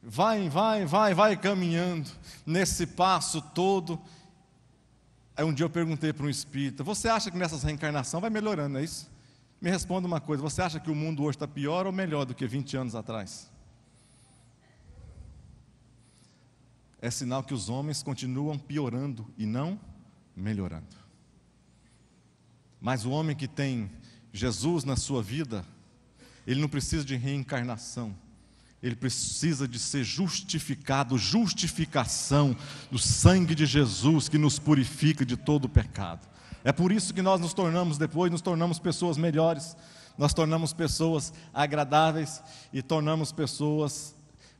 Vai caminhando nesse passo todo. Aí um dia eu perguntei para um espírita: você acha que nessa reencarnação vai melhorando, é isso? Me responda uma coisa: você acha que o mundo hoje está pior ou melhor do que 20 anos atrás? É sinal que os homens continuam piorando e não melhorando. Mas o homem que tem Jesus na sua vida, ele não precisa de reencarnação. Ele precisa de ser justificado, justificação do sangue de Jesus que nos purifica de todo o pecado. É por isso que nós nos tornamos pessoas melhores, nós tornamos pessoas agradáveis e tornamos pessoas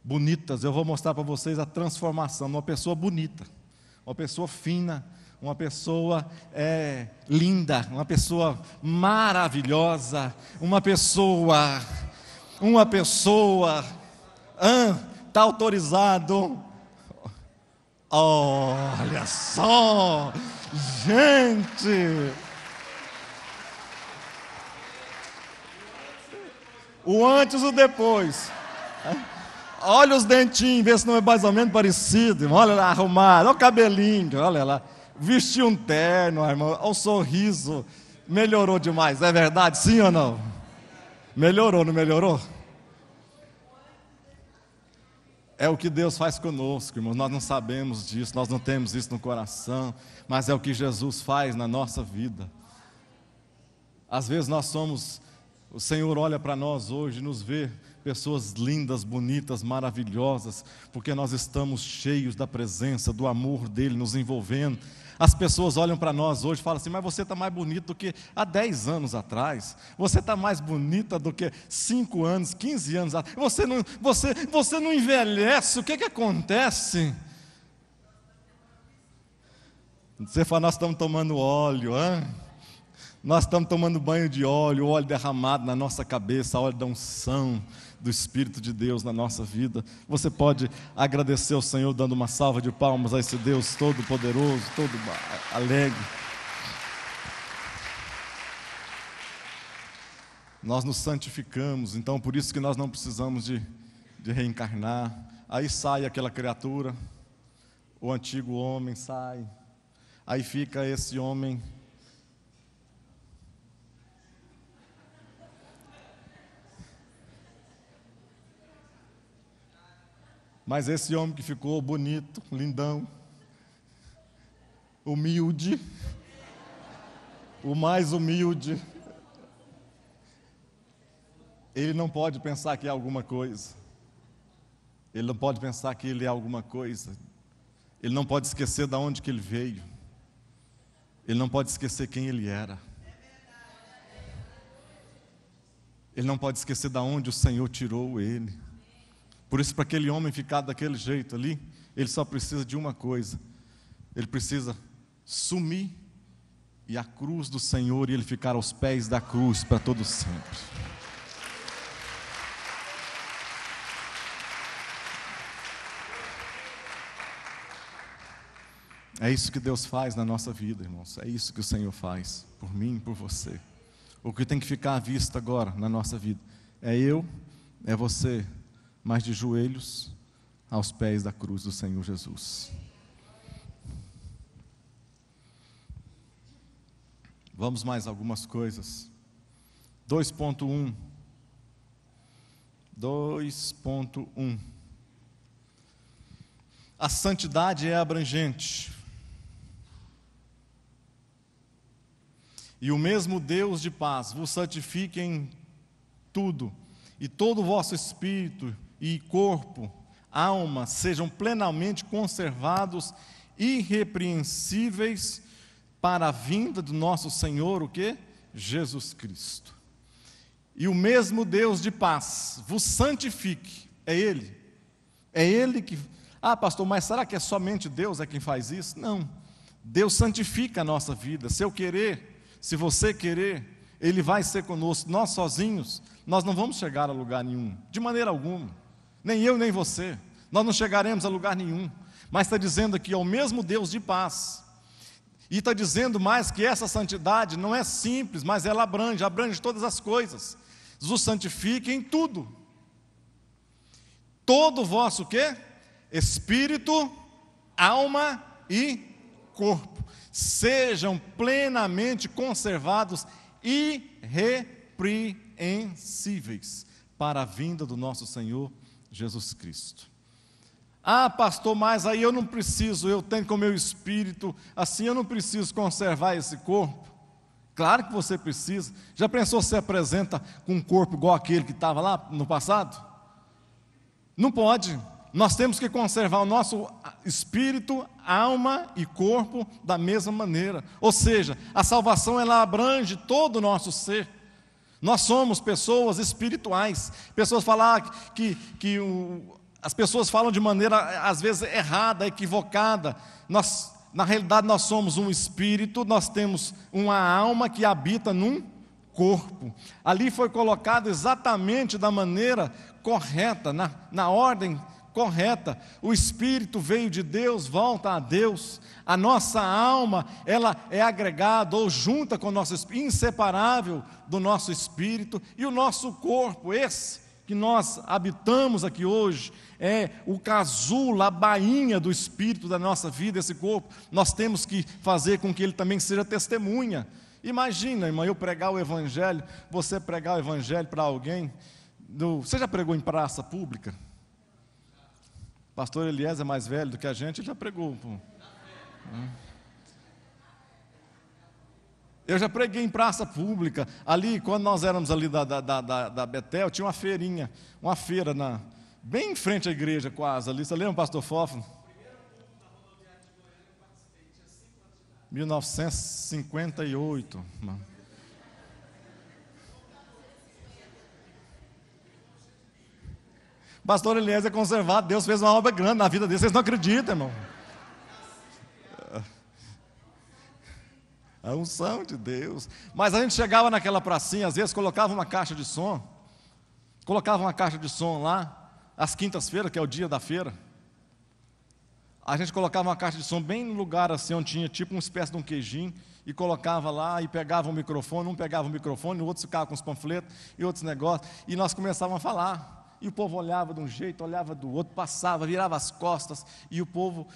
bonitas. Eu vou mostrar para vocês a transformação de uma pessoa bonita, uma pessoa fina, uma pessoa linda, uma pessoa maravilhosa, uma pessoa está autorizado. Olha só, gente, o antes e o depois. Olha os dentinhos, vê se não é mais ou menos parecido. Olha lá, arrumado, olha o cabelinho, olha lá, vestiu um terno, irmão, olha o sorriso, melhorou demais, é verdade, sim ou não? Melhorou, não melhorou? É o que Deus faz conosco, irmãos. Nós não sabemos disso, nós não temos isso no coração, mas é o que Jesus faz na nossa vida. Às vezes o Senhor olha para nós hoje e nos vê pessoas lindas, bonitas, maravilhosas, porque nós estamos cheios da presença, do amor dEle nos envolvendo. As pessoas olham para nós hoje e falam assim: mas você está mais bonito do que há 10 anos atrás, você está mais bonita do que 5 anos, 15 anos atrás, você não envelhece, o que acontece? Você fala: nós estamos tomando óleo, nós estamos tomando banho de óleo, o óleo derramado na nossa cabeça, óleo da unção do Espírito de Deus na nossa vida. Você pode agradecer ao Senhor dando uma salva de palmas a esse Deus todo poderoso, todo alegre. Nós nos santificamos, então por isso que nós não precisamos de de reencarnar. Aí sai aquela criatura, o antigo homem sai, aí fica esse homem mas esse homem que ficou bonito, lindão, humilde, o mais humilde, ele não pode pensar que é alguma coisa, ele não pode pensar que ele é alguma coisa, ele não pode esquecer de onde que ele veio, ele não pode esquecer quem ele era, ele não pode esquecer de onde o Senhor tirou ele. Por isso, para aquele homem ficar daquele jeito ali, ele só precisa de uma coisa, ele precisa sumir e a cruz do Senhor, e ele ficar aos pés da cruz para todo sempre. É isso que Deus faz na nossa vida, irmãos. É isso que o Senhor faz por mim e por você. O que tem que ficar à vista agora na nossa vida é eu, é você, mas de joelhos aos pés da cruz do Senhor Jesus. Vamos mais algumas coisas. 2.1. A santidade é abrangente. E o mesmo Deus de paz vos santifique em tudo, e todo o vosso espírito e corpo, alma, sejam plenamente conservados, irrepreensíveis, para a vinda do nosso Senhor, o quê? Jesus Cristo. E o mesmo Deus de paz vos santifique, é Ele que... Ah, pastor, mas será que é somente Deus é quem faz isso? Não, Deus santifica a nossa vida. Se eu querer, se você querer, Ele vai ser conosco. Nós sozinhos, nós não vamos chegar a lugar nenhum, de maneira alguma, nem eu nem você, nós não chegaremos a lugar nenhum. Mas está dizendo aqui, é o mesmo Deus de paz, e está dizendo mais que essa santidade não é simples, mas ela abrange todas as coisas. Jesus santifique em tudo, todo o vosso o quê? Espírito, alma e corpo, sejam plenamente conservados, irrepreensíveis, para a vinda do nosso Senhor Jesus Cristo. Ah, pastor, mas aí eu não preciso, eu tenho com o meu espírito, assim eu não preciso conservar esse corpo. Claro que você precisa. Já pensou se apresenta com um corpo igual aquele que estava lá no passado? Não pode. Nós temos que conservar o nosso espírito, alma e corpo da mesma maneira. Ou seja, a salvação ela abrange todo o nosso ser. Nós somos pessoas espirituais. Pessoas falam as pessoas falam de maneira às vezes errada, equivocada. Na realidade nós somos um espírito, nós temos uma alma que habita num corpo. Ali foi colocado exatamente da maneira correta, na ordem correta. O espírito veio de Deus, volta a Deus. A nossa alma, ela é agregada ou junta com o nosso espírito, inseparável do nosso espírito. E o nosso corpo, esse que nós habitamos aqui hoje, é o casulo, a bainha do espírito da nossa vida, esse corpo. Nós temos que fazer com que ele também seja testemunha. Imagina, irmão, eu pregar o evangelho, você pregar o evangelho para alguém. Você já pregou em praça pública? Pastor Elias é mais velho do que a gente, ele já pregou. Eu já preguei em praça pública. Ali, quando nós éramos ali da Betel, tinha uma feirinha, uma feira bem em frente à igreja quase ali. Você lembra, pastor Fófano? 1958. Pastor Elias é conservado, Deus fez uma obra grande na vida dele, vocês não acreditam, irmão. A unção de Deus. Mas a gente chegava naquela pracinha, às vezes colocava uma caixa de som lá, às quintas-feiras, que é o dia da feira. A gente colocava uma caixa de som bem no lugar assim, onde tinha tipo uma espécie de um queijinho, e colocava lá, e pegava o microfone, um pegava o microfone, o outro ficava com os panfletos, e outros negócios, e nós começávamos a falar. E o povo olhava de um jeito, olhava do outro, passava, virava as costas, e o povo,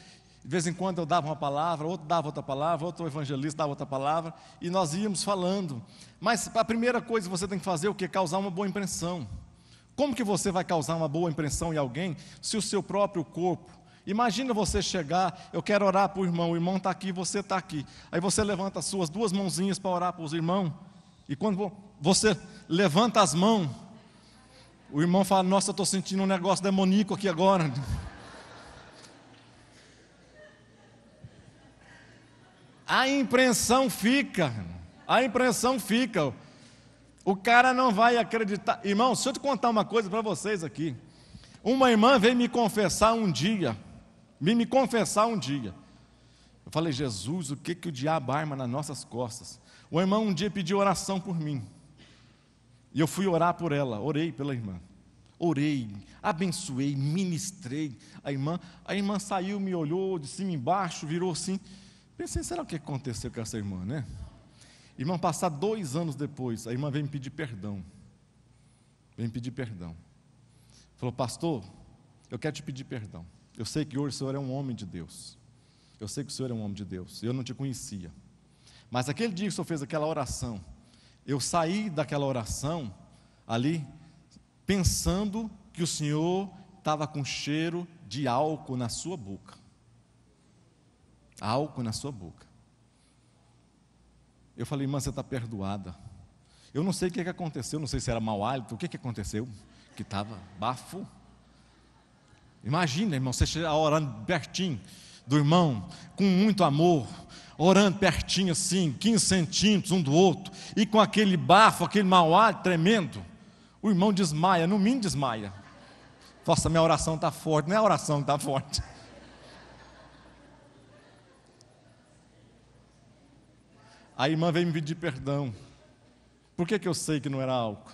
de vez em quando eu dava uma palavra, outro dava outra palavra, outro evangelista dava outra palavra, e nós íamos falando. Mas a primeira coisa que você tem que fazer é o quê? Causar uma boa impressão. Como que você vai causar uma boa impressão em alguém, se o seu próprio corpo... Imagina você chegar, eu quero orar para o irmão está aqui, você está aqui. Aí você levanta as suas duas mãozinhas para orar para os irmãos, e quando você levanta as mãos, o irmão fala, nossa, eu estou sentindo um negócio demoníaco aqui agora. A impressão fica. O cara não vai acreditar. Irmão, deixa eu te contar uma coisa para vocês aqui. Uma irmã veio me confessar um dia. Eu falei, Jesus, o que o diabo arma nas nossas costas? O irmão um dia pediu oração por mim. E eu fui orar por ela, orei pela irmã. Orei, abençoei, ministrei a irmã saiu, me olhou de cima embaixo, virou assim. Pensei, será o que aconteceu com essa irmã, né? Irmã, passar 2 anos depois, a irmã veio me pedir perdão. Falou, pastor, eu quero te pedir perdão. Eu sei que hoje o senhor é um homem de Deus. Eu não te conhecia. Mas aquele dia que o senhor fez aquela oração, eu saí daquela oração ali, pensando que o senhor estava com cheiro de álcool na sua boca. Eu falei, irmã, você está perdoada. Eu não sei o que aconteceu, não sei se era mau hálito, o que aconteceu, que estava bafo. Imagina, irmão, você chegar orando pertinho do irmão, com muito amor, orando pertinho assim, 15 centímetros um do outro, e com aquele bafo, aquele mau hálito tremendo, o irmão desmaia, no mínimo desmaia. Nossa, minha oração está forte, não é a oração que está forte. A irmã veio me pedir perdão. Por que eu sei que não era álcool?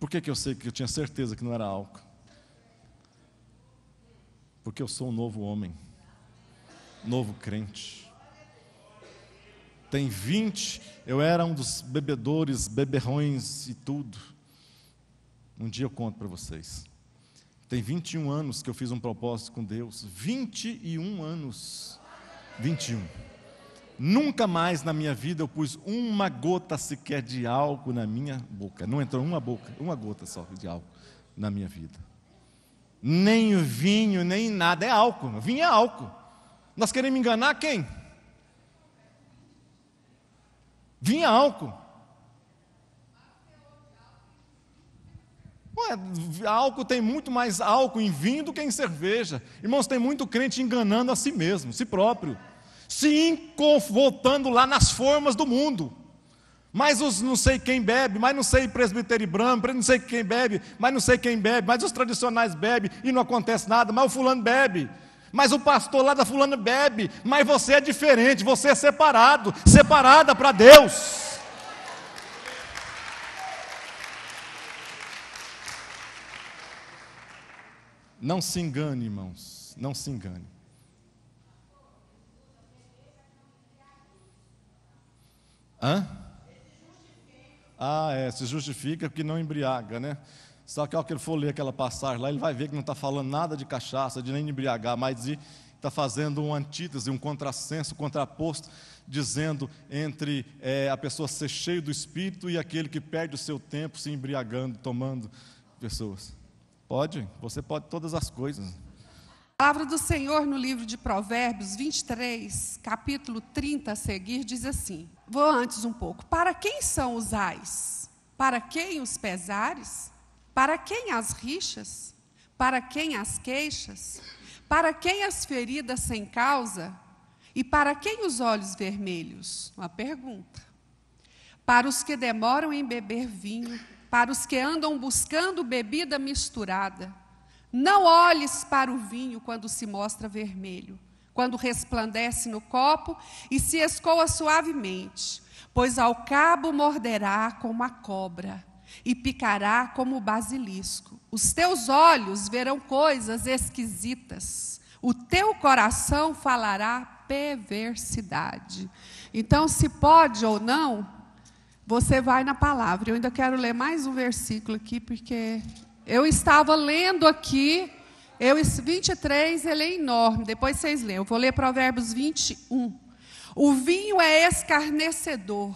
Por que eu sei que eu tinha certeza que não era álcool? Porque eu sou um novo homem, novo crente. Eu era um dos bebedores, beberrões e tudo. Um dia eu conto para vocês. Tem 21 anos que eu fiz um propósito com Deus. 21 anos. 21. Nunca mais na minha vida eu pus uma gota sequer de álcool na minha boca. Não entrou uma gota só de álcool na minha vida. Nem vinho, nem nada. É álcool. Vinho é álcool. Nós queremos enganar quem? Vinho é álcool. Álcool tem muito mais álcool em vinho do que em cerveja. Irmãos, tem muito crente enganando a si mesmo, si próprio, se voltando lá nas formas do mundo. Mas os não sei quem bebe, mas não sei presbítero Branco, não sei quem bebe, mas não sei quem bebe, mas os tradicionais bebem e não acontece nada, mas o fulano bebe, mas o pastor lá da fulana bebe, mas você é diferente, você é separada para Deus. Não se engane, irmãos, não se engane. Se justifica porque não embriaga, né? Só que ao que ele for ler aquela passagem lá, ele vai ver que não está falando nada de cachaça, de nem embriagar, mas está fazendo uma antítese, um contrassenso, contraposto, dizendo entre a pessoa ser cheia do Espírito e aquele que perde o seu tempo se embriagando, tomando pessoas. Você pode todas as coisas. A palavra do Senhor no livro de Provérbios 23, capítulo 30 a seguir, diz assim, vou antes um pouco, para quem são os ais? Para quem os pesares? Para quem as rixas? Para quem as queixas? Para quem as feridas sem causa? E para quem os olhos vermelhos? Uma pergunta. Para os que demoram em beber vinho, para os que andam buscando bebida misturada. Não olhes para o vinho quando se mostra vermelho, quando resplandece no copo e se escoa suavemente, pois ao cabo morderá como a cobra e picará como o basilisco. Os teus olhos verão coisas esquisitas, o teu coração falará perversidade. Então, se pode ou não você vai na palavra. Eu ainda quero ler mais um versículo aqui, porque eu estava lendo aqui, 23, ele é enorme, depois vocês leem. Eu vou ler Provérbios 21. O vinho é escarnecedor,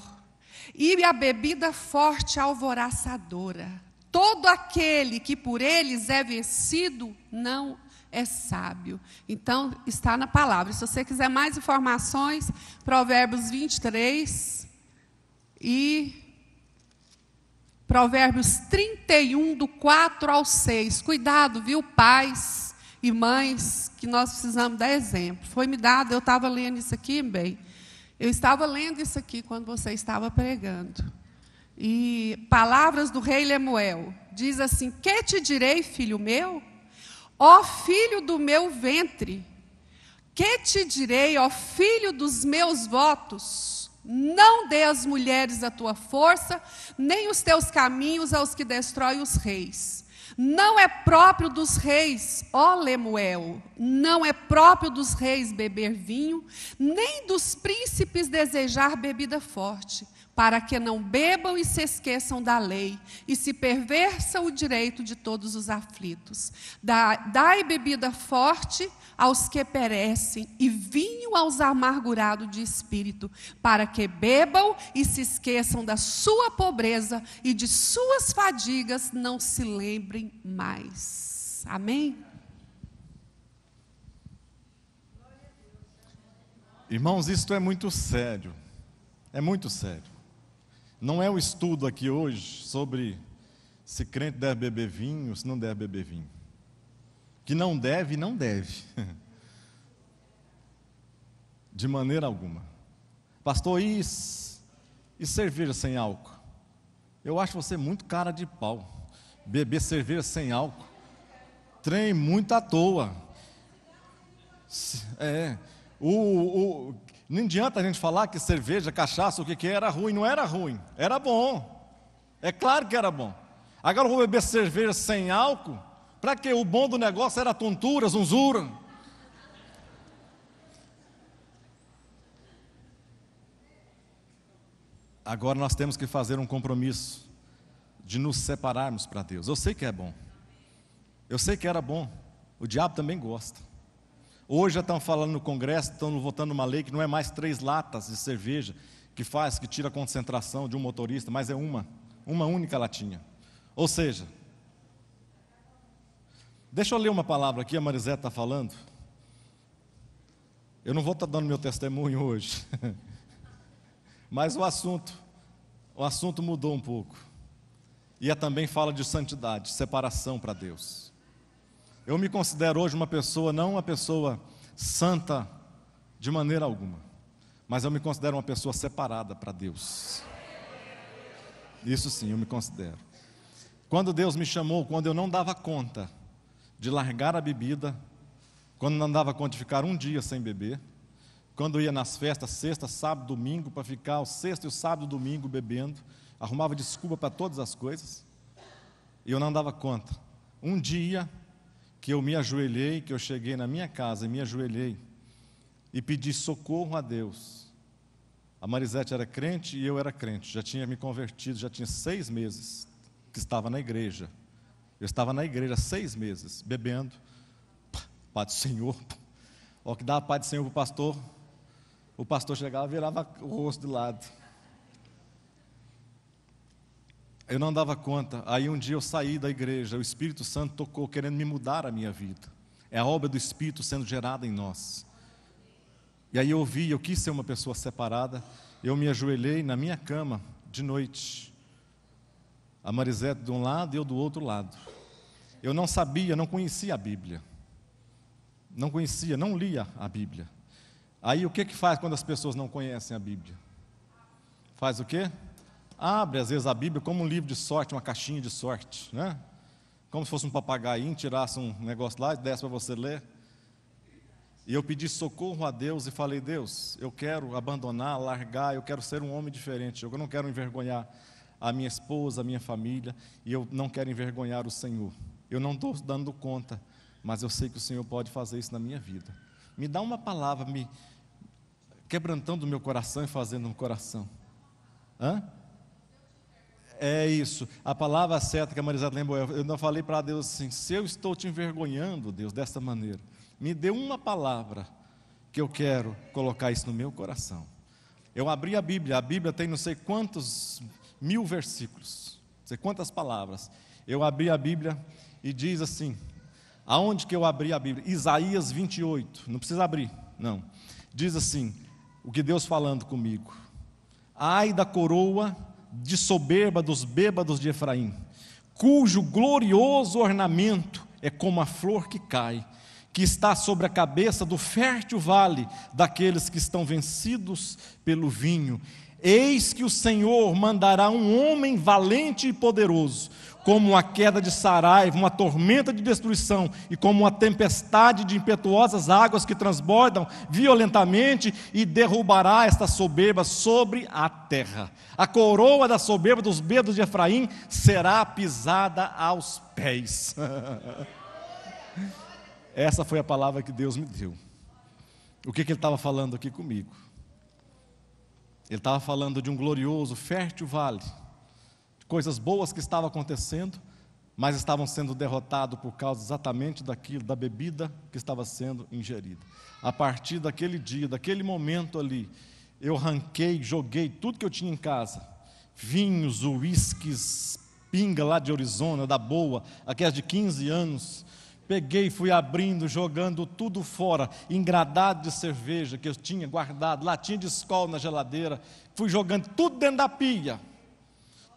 e a bebida forte alvoraçadora. Todo aquele que por eles é vencido não é sábio. Então, está na palavra. Se você quiser mais informações, Provérbios 23 e Provérbios 31, do 4 ao 6. Cuidado, viu, pais e mães, que nós precisamos dar exemplo. Foi me dado, eu estava lendo isso aqui, bem. Eu estava lendo isso aqui quando você estava pregando. E palavras do rei Lemuel. Diz assim: que te direi, filho meu? Ó filho do meu ventre, que te direi, ó filho dos meus votos? Não dê às mulheres a tua força, nem os teus caminhos aos que destroem os reis. Não é próprio dos reis, ó Lemuel, não é próprio dos reis beber vinho, nem dos príncipes desejar bebida forte, para que não bebam e se esqueçam da lei, e se perversa o direito de todos os aflitos. Dai bebida forte aos que perecem, e vinho aos amargurados de espírito, para que bebam e se esqueçam da sua pobreza, e de suas fadigas não se lembrem mais. Amém? Irmãos, isto é muito sério. É muito sério. Não é o estudo aqui hoje sobre se crente deve beber vinho, se não deve beber vinho. Que não deve, não deve. De maneira alguma. Pastor, e cerveja sem álcool? Eu acho você muito cara de pau. Beber cerveja sem álcool. Trem muito à toa. Não adianta a gente falar que cerveja, cachaça, o que era ruim. Não era ruim, era bom. É claro que era bom. Agora eu vou beber cerveja sem álcool? Para quê? O bom do negócio era tontura, zunzura. Agora nós temos que fazer um compromisso de nos separarmos para Deus. Eu sei que é bom. Eu sei que era bom. O diabo também gosta. Hoje já estão falando no Congresso, estão votando uma lei que não é mais 3 latas de cerveja que tira a concentração de um motorista, mas é uma única latinha. Ou seja, deixa eu ler uma palavra aqui, a Marisete está falando. Eu não vou estar dando meu testemunho hoje, mas o assunto mudou um pouco. E também fala de santidade, separação para Deus. Eu me considero hoje não uma pessoa santa de maneira alguma, mas eu me considero uma pessoa separada para Deus. Isso sim, eu me considero. Quando Deus me chamou, quando eu não dava conta de largar a bebida, quando não dava conta de ficar um dia sem beber, quando eu ia nas festas, sexta, sábado, domingo, para ficar o sexta e o sábado e o domingo bebendo, arrumava desculpa para todas as coisas, e eu não dava conta. Um dia que eu me ajoelhei, que eu cheguei na minha casa e me ajoelhei e pedi socorro a Deus. A Marisete era crente e eu era crente, já tinha me convertido, já tinha 6 meses que estava na igreja. Eu estava na igreja 6 meses, bebendo, Pai do Senhor, o que dava Pai do Senhor para o pastor chegava e virava o rosto de lado. Eu não dava conta. Aí um dia eu saí da igreja, o Espírito Santo tocou querendo me mudar a minha vida. É a obra do Espírito sendo gerada em nós. E aí eu quis ser uma pessoa separada. Eu me ajoelhei na minha cama de noite, a Marisete de um lado e eu do outro lado. Eu não sabia, não conhecia a Bíblia. Não lia a Bíblia. Aí o que faz quando as pessoas não conhecem a Bíblia? Faz o quê? Abre às vezes a Bíblia como um livro de sorte, uma caixinha de sorte, né? Como se fosse um papagaio, tirasse um negócio lá e desse para você ler. E eu pedi socorro a Deus e falei: Deus, eu quero abandonar, largar, eu quero ser um homem diferente. Eu não quero envergonhar a minha esposa, a minha família, e eu não quero envergonhar o Senhor. Eu não estou dando conta, mas eu sei que o Senhor pode fazer isso na minha vida. Me dá uma palavra, me quebrantando o meu coração e fazendo um coração. É isso, a palavra certa que a Marisata lembrou, eu ainda falei para Deus assim: se eu estou te envergonhando, Deus, desta maneira, me dê uma palavra que eu quero colocar isso no meu coração. Eu abri a Bíblia tem não sei quantos 1000 versículos, não sei quantas palavras. Eu abri a Bíblia e diz assim, aonde que eu abri a Bíblia? Isaías 28, não precisa abrir, não. Diz assim, o que Deus falando comigo: ai da coroa de soberba dos bêbados de Efraim, cujo glorioso ornamento é como a flor que cai, que está sobre a cabeça do fértil vale daqueles que estão vencidos pelo vinho. Eis que o Senhor mandará um homem valente e poderoso, como uma queda de saraiva, uma tormenta de destruição, e como uma tempestade de impetuosas águas que transbordam violentamente, e derrubará esta soberba sobre a terra. A coroa da soberba dos bêbados de Efraim será pisada aos pés. Essa foi a palavra que Deus me deu. O que ele estava falando aqui comigo? Ele estava falando de um glorioso, fértil vale, coisas boas que estavam acontecendo, mas estavam sendo derrotados por causa exatamente daquilo, da bebida que estava sendo ingerida. A partir daquele dia, daquele momento ali, eu ranquei, joguei tudo que eu tinha em casa, vinhos, uísques, pinga lá de Arizona, da boa, aquelas de 15 anos, peguei, fui abrindo, jogando tudo fora, engradado de cerveja que eu tinha guardado, latinha de Skol na geladeira, fui jogando tudo dentro da pia.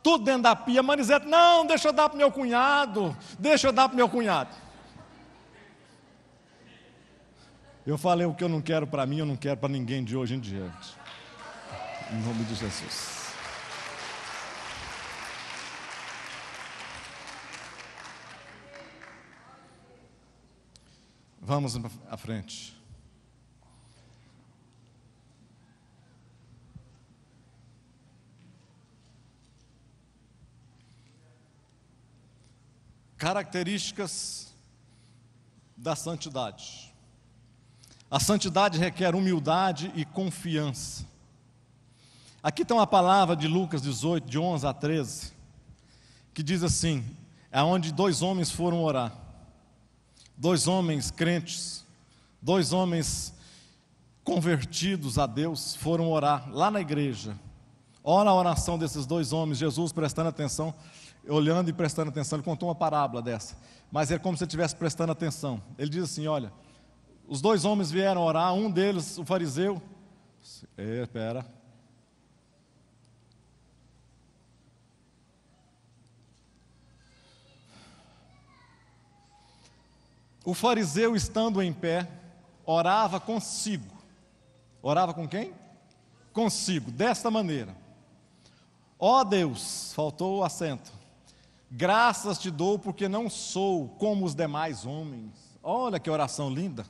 Tudo dentro da pia. Marisete, não, deixa eu dar para o meu cunhado, deixa eu dar para o meu cunhado. Eu falei: o que eu não quero para mim, eu não quero para ninguém de hoje em diante. Em nome de Jesus. Vamos à frente. Características da santidade. A santidade requer humildade e confiança. Aqui tem uma palavra de Lucas 18, de 11 a 13, que diz assim: é onde 2 homens foram orar. 2 homens crentes, 2 homens convertidos a Deus foram orar lá na igreja. Olha a oração desses 2 homens, Jesus prestando atenção, olhando e prestando atenção. Ele contou uma parábola dessa, mas é como se ele estivesse prestando atenção. Ele diz assim: olha, os 2 homens vieram orar, um deles, o fariseu, espera. O fariseu, estando em pé, orava consigo. Orava com quem? Consigo, desta maneira: ó Deus, faltou o acento, graças te dou porque não sou como os demais homens. Olha que oração linda,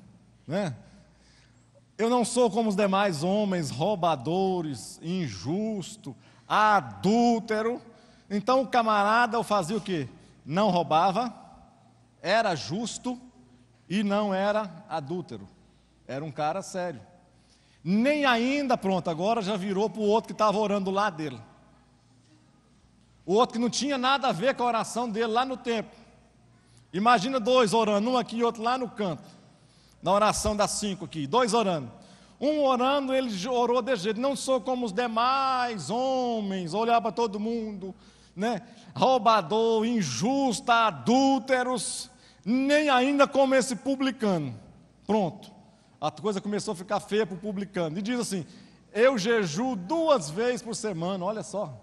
né? Eu não sou como os demais homens, roubadores, injusto, adúltero. Então o camarada fazia o quê? Não roubava, era justo e não era adúltero. Era um cara sério. Nem ainda, pronto, agora já virou para o outro que estava orando lá dele. O outro que não tinha nada a ver com a oração dele lá no templo. Imagina 2 orando, um aqui e outro lá no canto. Na oração das 5 aqui, 2 orando. Um orando, ele orou desse jeito: não sou como os demais homens, olhar para todo mundo, né? Roubador, injusto, adúlteros, nem ainda como esse publicano. Pronto, a coisa começou a ficar feia para o publicano. E diz assim: eu jejuo 2 vezes por semana. Olha só,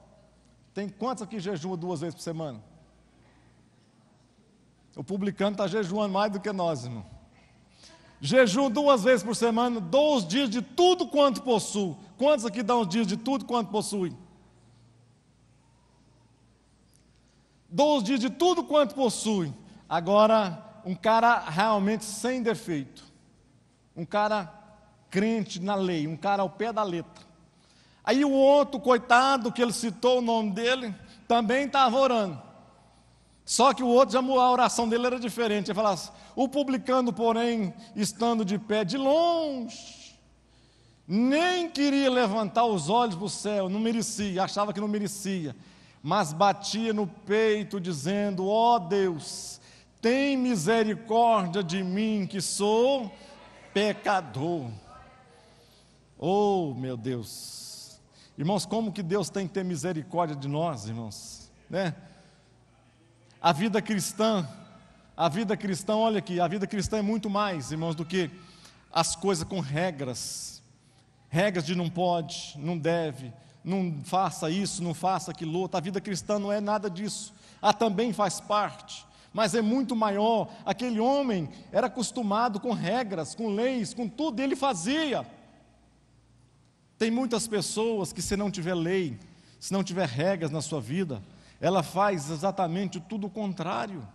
tem quantos aqui jejuam 2 vezes por semana? O publicano está jejuando mais do que nós, irmão. Jejuo 2 vezes por semana, dou os dias de tudo quanto possuo. Quantos aqui dão os dias de tudo quanto possuem? Dou os dias de tudo quanto possui. Agora, um cara realmente sem defeito, um cara crente na lei, um cara ao pé da letra. Aí o outro, coitado, que ele citou o nome dele, também estava orando. Só que o outro, a oração dele era diferente. Ele falava assim: o publicano, porém, estando de pé de longe, nem queria levantar os olhos para o céu, não merecia, achava que não merecia, mas batia no peito, dizendo: ó Deus, tem misericórdia de mim, que sou pecador. Oh, meu Deus! Irmãos, como que Deus tem que ter misericórdia de nós, irmãos? Né? A vida cristã, olha aqui, a vida cristã é muito mais, irmãos, do que as coisas com regras. Regras de não pode, não deve, não faça isso, não faça aquilo outro. A vida cristã não é nada disso. Também faz parte, mas é muito maior. Aquele homem era acostumado com regras, com leis, com tudo, ele fazia. Tem muitas pessoas que, se não tiver lei, se não tiver regras na sua vida, ela faz exatamente tudo o contrário.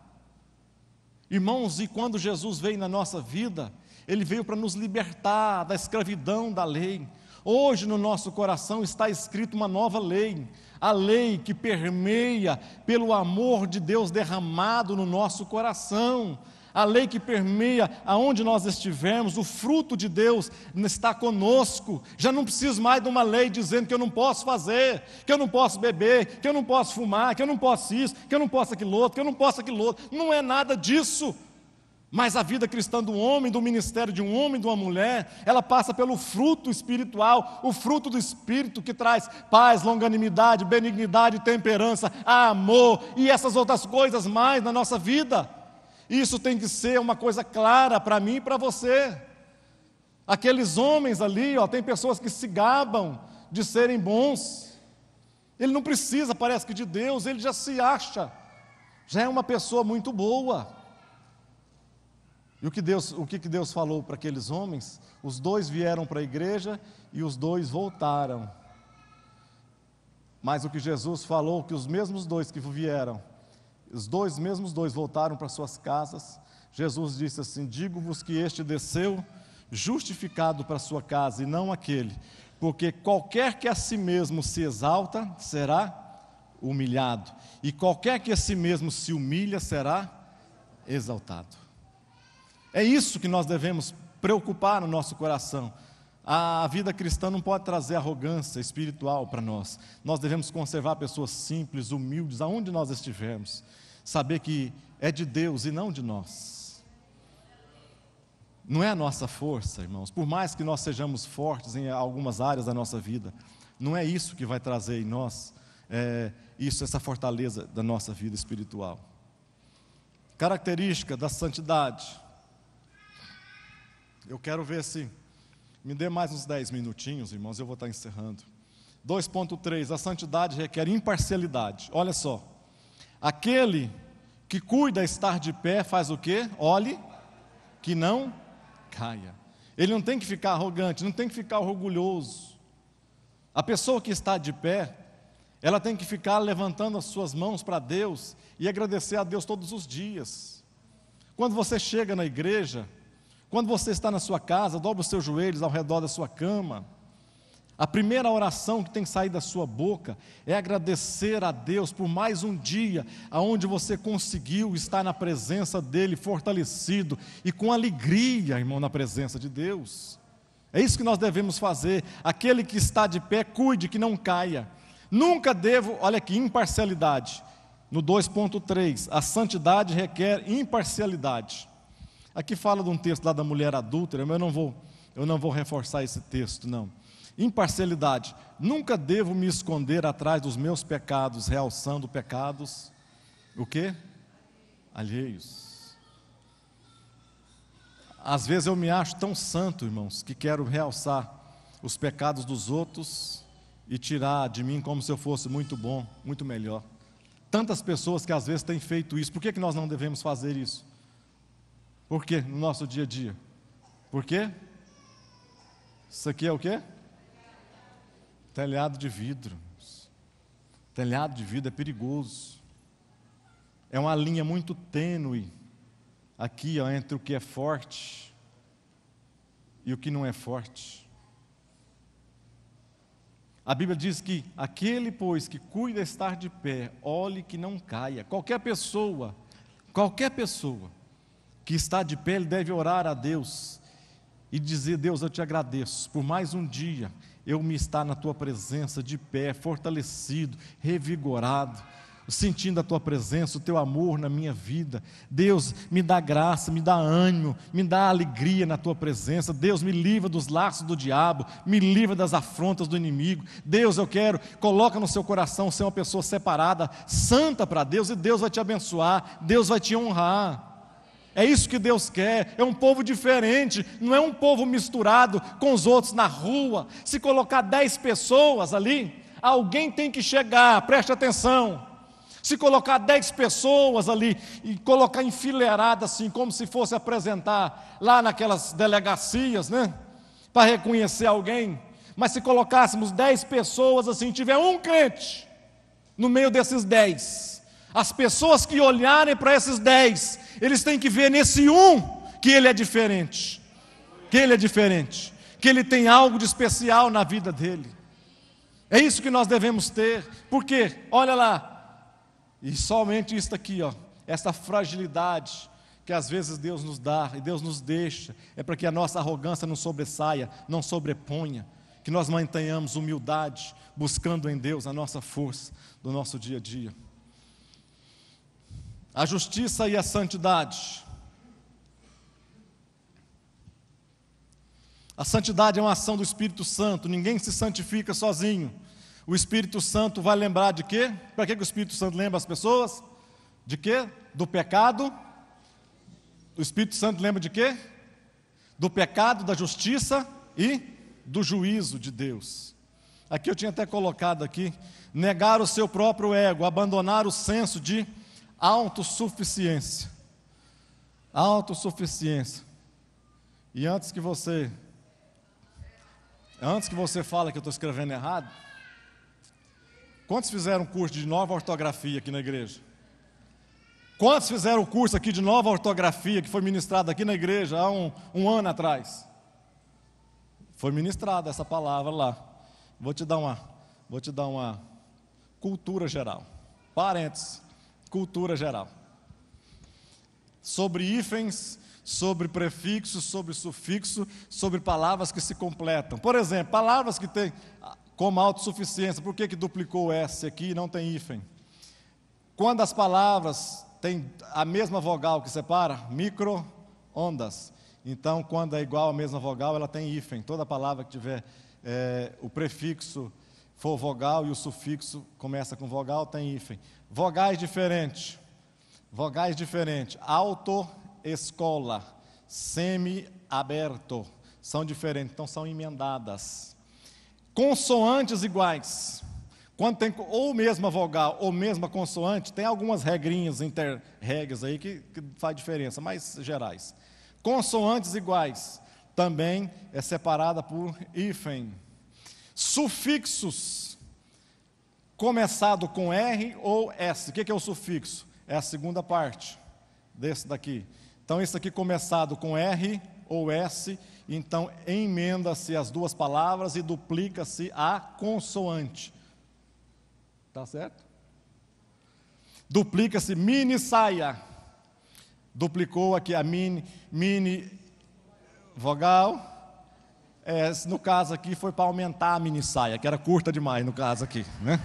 Irmãos, e quando Jesus veio na nossa vida, Ele veio para nos libertar da escravidão da lei. Hoje no nosso coração está escrito uma nova lei, a lei que permeia pelo amor de Deus derramado no nosso coração, a lei que permeia aonde nós estivermos. O fruto de Deus está conosco. Já não preciso mais de uma lei dizendo que eu não posso fazer, que eu não posso beber, que eu não posso fumar, que eu não posso isso, que eu não posso aquilo outro, que eu não posso aquilo outro. Não é nada disso. Mas a vida cristã do homem, do ministério de um homem, de uma mulher, ela passa pelo fruto espiritual, o fruto do Espírito, que traz paz, longanimidade, benignidade, temperança, amor e essas outras coisas mais na nossa vida. Isso tem que ser uma coisa clara para mim e para você. Aqueles homens ali, tem pessoas que se gabam de serem bons. Ele não precisa, parece que, de Deus, ele já se acha, já é uma pessoa muito boa. E o que Deus falou para aqueles homens? Os dois vieram para a igreja e os dois voltaram. Mas o que Jesus falou, que os mesmos dois que vieram, mesmos dois voltaram para suas casas. Jesus disse assim: digo-vos que este desceu justificado para sua casa, e não aquele, porque qualquer que a si mesmo se exalta, será humilhado, e qualquer que a si mesmo se humilha, será exaltado. É isso que nós devemos preocupar no nosso coração. A vida cristã não pode trazer arrogância espiritual para nós. Nós devemos conservar pessoas simples, humildes, aonde nós estivermos. Saber que é de Deus e não de nós. Não é a nossa força, irmãos. Por mais que nós sejamos fortes em algumas áreas da nossa vida, não é isso que vai trazer em nós essa fortaleza da nossa vida espiritual. Característica da santidade. Eu quero ver se me dê mais uns 10 minutinhos, irmãos, eu vou estar encerrando. 2.3, a santidade requer imparcialidade. Olha só, aquele que cuida estar de pé faz o quê? Olhe que não caia. Ele não tem que ficar arrogante, não tem que ficar orgulhoso. A pessoa que está de pé, ela tem que ficar levantando as suas mãos para Deus e agradecer a Deus todos os dias. Quando você chega na igreja, quando você está na sua casa, dobra os seus joelhos ao redor da sua cama, a primeira oração que tem que sair da sua boca é agradecer a Deus por mais um dia onde você conseguiu estar na presença dEle, fortalecido e com alegria, irmão, na presença de Deus. É isso que nós devemos fazer. Aquele que está de pé, cuide que não caia. Nunca devo, olha aqui, imparcialidade. No 2.3, a santidade requer imparcialidade. Aqui fala de um texto lá da mulher adúltera, mas eu não vou reforçar esse texto, não. Imparcialidade. Nunca devo me esconder atrás dos meus pecados, realçando pecados, o quê? Alheios. Às vezes eu me acho tão santo, irmãos, que quero realçar os pecados dos outros e tirar de mim como se eu fosse muito bom, muito melhor. Tantas pessoas que às vezes têm feito isso. Por que nós não devemos fazer isso? Por quê? No nosso dia a dia. Por quê? Isso aqui é o quê? Telhado de vidro. Telhado de vidro é perigoso. É uma linha muito tênue aqui, entre o que é forte e o que não é forte. A Bíblia diz que aquele, pois, que cuida estar de pé, olhe que não caia. Qualquer pessoa que está de pé, ele deve orar a Deus e dizer: Deus, eu te agradeço por mais um dia. eu me estar na tua presença, de pé, fortalecido, revigorado, sentindo a tua presença, o teu amor na minha vida. Deus, me dá graça, me dá ânimo, me dá alegria na tua presença. Deus, me livra dos laços do diabo, me livra das afrontas do inimigo. Deus, eu quero, coloca no seu coração ser uma pessoa separada, santa para Deus, e Deus vai te abençoar, Deus vai te honrar. É isso que Deus quer, é um povo diferente, não é um povo misturado com os outros na rua. Se colocar 10 pessoas ali, alguém tem que chegar, preste atenção. Se colocar 10 pessoas ali e colocar enfileirada assim, como se fosse apresentar lá naquelas delegacias, né? Para reconhecer alguém. Mas se colocássemos 10 pessoas assim, tiver um crente no meio desses 10, as pessoas que olharem para esses 10, eles têm que ver nesse um que ele é diferente. Que ele é diferente. Que ele tem algo de especial na vida dele. É isso que nós devemos ter. Por quê? Olha lá. E somente isso aqui, ó, essa fragilidade que às vezes Deus nos dá e Deus nos deixa, é para que a nossa arrogância não sobressaia, não sobreponha, que nós mantenhamos humildade, buscando em Deus a nossa força do nosso dia a dia. A justiça e a santidade. A santidade é uma ação do Espírito Santo, ninguém se santifica sozinho. O Espírito Santo vai lembrar de quê? Para que o Espírito Santo lembra as pessoas? De quê? Do pecado. O Espírito Santo lembra de quê? Do pecado, da justiça e do juízo de Deus. Aqui eu tinha até colocado aqui, negar o seu próprio ego, abandonar o senso de autossuficiência. Autossuficiência. E antes que você fale que eu estou escrevendo errado, quantos fizeram curso de nova ortografia aqui na igreja? Quantos fizeram o curso aqui de nova ortografia que foi ministrado aqui na igreja há um ano atrás? Foi ministrada essa palavra lá. Vou te dar uma cultura geral. Parênteses, cultura geral. Sobre hífens, sobre prefixos, sobre sufixo, sobre palavras que se completam. Por exemplo, palavras que têm como autossuficiência. Por que duplicou o S aqui e não tem hífen? Quando as palavras têm a mesma vogal que separa, micro-ondas. Então, quando é igual à mesma vogal, ela tem hífen. Toda palavra que tiver o prefixo for vogal e o sufixo começa com vogal, tem hífen. Vogais diferentes. Vogais diferentes. Autoescola, semi-aberto. São diferentes, então são emendadas. Consoantes iguais. Quando tem ou mesma vogal ou mesma consoante, tem algumas regrinhas, inter-regras aí que faz diferença, mas gerais. Consoantes iguais, também é separada por hífen. Sufixos, começado com R ou S. O que é o sufixo? É a segunda parte desse daqui. Então, esse aqui começado com R ou S, então emenda-se as duas palavras e duplica-se a consoante. Tá certo? Duplica-se mini saia. Duplicou aqui a mini vogal. No caso aqui foi para aumentar a mini saia, que era curta demais no caso aqui, né?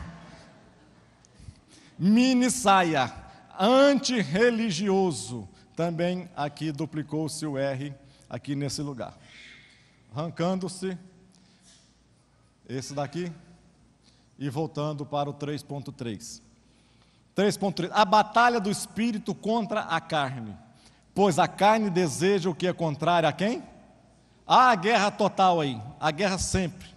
Mini saia, antirreligioso. Também aqui duplicou-se o R aqui nesse lugar. Arrancando-se esse daqui e voltando para o 3.3. 3.3. A batalha do espírito contra a carne. Pois a carne deseja o que é contrário a quem? Há a guerra total aí, a guerra sempre.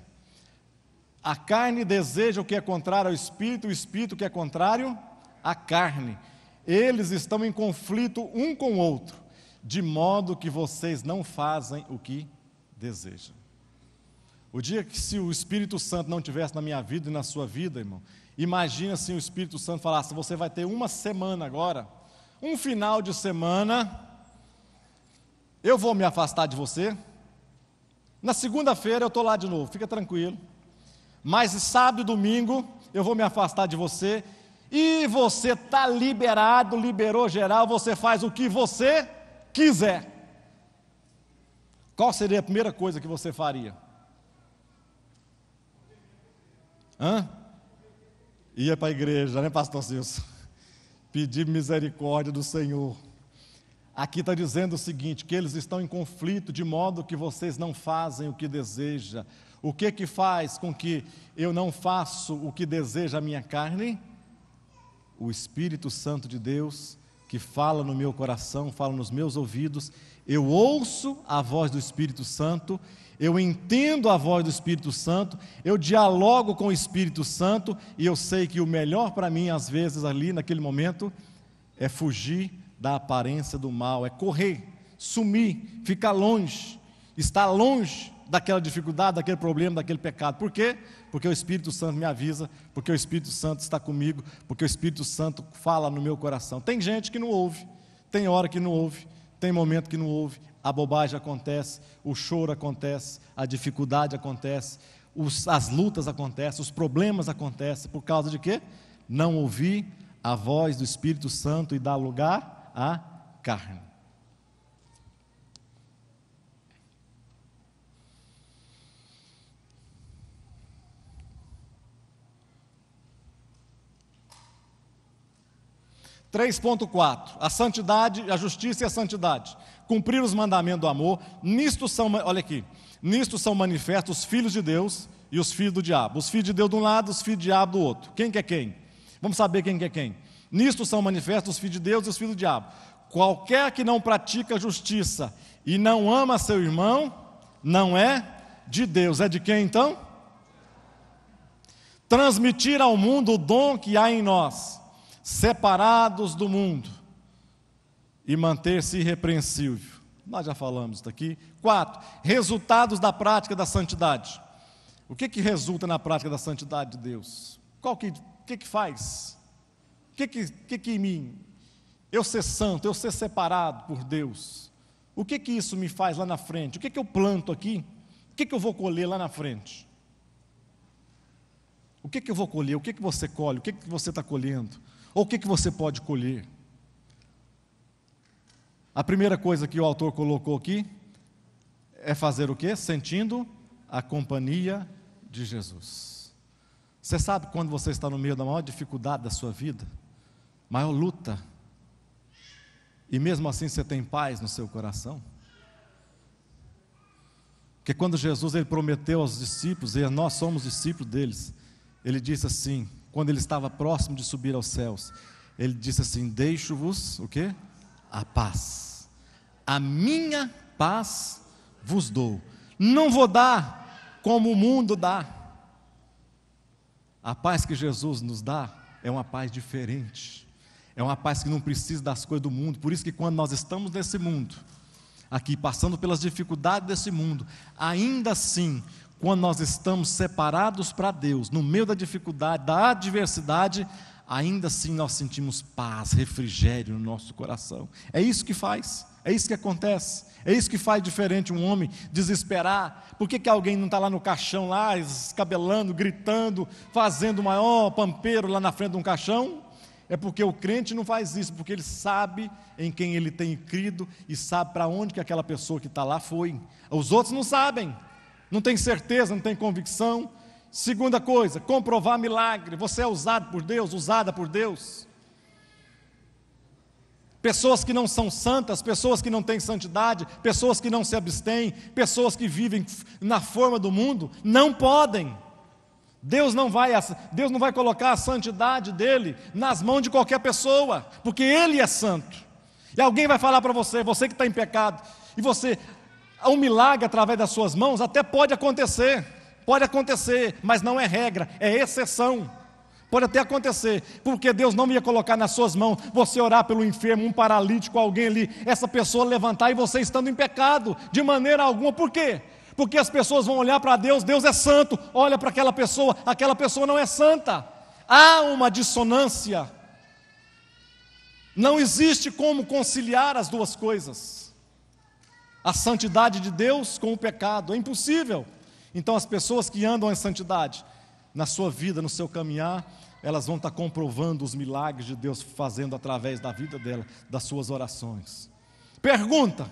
A carne deseja o que é contrário ao espírito, o espírito que é contrário à carne. Eles estão em conflito um com o outro, de modo que vocês não fazem o que desejam. O dia que se o Espírito Santo não estivesse na minha vida e na sua vida, irmão, imagina se o Espírito Santo falasse, você vai ter uma semana agora, um final de semana, eu vou me afastar de você, na segunda-feira eu estou lá de novo, fica tranquilo, mas sábado e domingo eu vou me afastar de você, e você está liberado, liberou geral, você faz o que você quiser. Qual seria a primeira coisa que você faria? Ia para a igreja, né, pastor Silson? Pedir misericórdia do Senhor. Aqui está dizendo o seguinte, que eles estão em conflito, de modo que vocês não fazem o que deseja. O que faz com que eu não faço o que deseja a minha carne? O Espírito Santo de Deus, que fala no meu coração, fala nos meus ouvidos. Eu ouço a voz do Espírito Santo, eu entendo a voz do Espírito Santo, eu dialogo com o Espírito Santo, e eu sei que o melhor para mim, às vezes, ali naquele momento, é fugir da aparência do mal, é correr, sumir, ficar longe, estar longe daquela dificuldade, daquele problema, daquele pecado. Por quê? Porque o Espírito Santo me avisa, porque o Espírito Santo está comigo, porque o Espírito Santo fala no meu coração. Tem gente que não ouve, tem hora que não ouve, tem momento que não ouve, a bobagem acontece, o choro acontece, a dificuldade acontece, as lutas acontecem, os problemas acontecem, por causa de quê? Não ouvir a voz do Espírito Santo e dar lugar à carne. A santidade, a justiça e a santidade. Cumprir os mandamentos do amor. Nisto são, olha aqui, nisto são manifestos os filhos de Deus e os filhos do diabo. Os filhos de Deus de um lado, os filhos do diabo do outro. Quem que é quem? Vamos saber quem que é quem. Nisto são manifestos os filhos de Deus e os filhos do diabo. Qualquer que não pratica justiça e não ama seu irmão, não é de Deus. É de quem então? Transmitir ao mundo o dom que há em nós, separados do mundo, e manter-se irrepreensível. Nós já falamos isso aqui. 4, resultados da prática da santidade. O que resulta na prática da santidade de Deus? O que faz? O que em mim? Eu ser santo, eu ser separado por Deus. O que isso me faz lá na frente? O que eu planto aqui? O que eu vou colher lá na frente? O que eu vou colher? O que você colhe? O que você está colhendo? Ou o que você pode colher? A primeira coisa que o autor colocou aqui é fazer o quê? Sentindo a companhia de Jesus. Você sabe quando você está no meio da maior dificuldade da sua vida, maior luta, e mesmo assim você tem paz no seu coração? Porque quando Jesus ele prometeu aos discípulos, e nós somos discípulos deles, ele disse assim, quando ele estava próximo de subir aos céus, ele disse assim: deixo-vos o quê? A paz, a minha paz vos dou, não vou dar como o mundo dá. A paz que Jesus nos dá é uma paz diferente, é uma paz que não precisa das coisas do mundo. Por isso que quando nós estamos nesse mundo, aqui passando pelas dificuldades desse mundo, ainda assim, quando nós estamos separados para Deus, no meio da dificuldade, da adversidade, ainda assim nós sentimos paz, refrigério no nosso coração. É isso que faz, é isso que acontece, é isso que faz diferente um homem desesperar. Por que alguém não está lá no caixão, lá, escabelando, gritando, fazendo o maior pampeiro lá na frente de um caixão? É porque o crente não faz isso, porque ele sabe em quem ele tem crido e sabe para onde que aquela pessoa que está lá foi. Os outros não sabem, não tem certeza, não tem convicção. Segunda coisa, comprovar milagre. Você é usado por Deus, usada por Deus. Pessoas que não são santas, pessoas que não têm santidade, pessoas que não se abstêm, pessoas que vivem na forma do mundo, não podem. Deus não vai colocar a santidade dele nas mãos de qualquer pessoa, porque ele é santo. E alguém vai falar para você que está em pecado, e um milagre através das suas mãos até pode acontecer, mas não é regra, é exceção. Pode até acontecer, porque Deus não ia colocar nas suas mãos você orar pelo enfermo, um paralítico, alguém ali, essa pessoa levantar e você estando em pecado, de maneira alguma. Por quê? Porque as pessoas vão olhar para Deus, Deus é santo, olha para aquela pessoa não é santa. Há uma dissonância, não existe como conciliar as duas coisas, a santidade de Deus com o pecado, é impossível. Então as pessoas que andam em santidade, na sua vida, no seu caminhar, elas vão estar comprovando os milagres de Deus fazendo através da vida dela, das suas orações. Pergunta,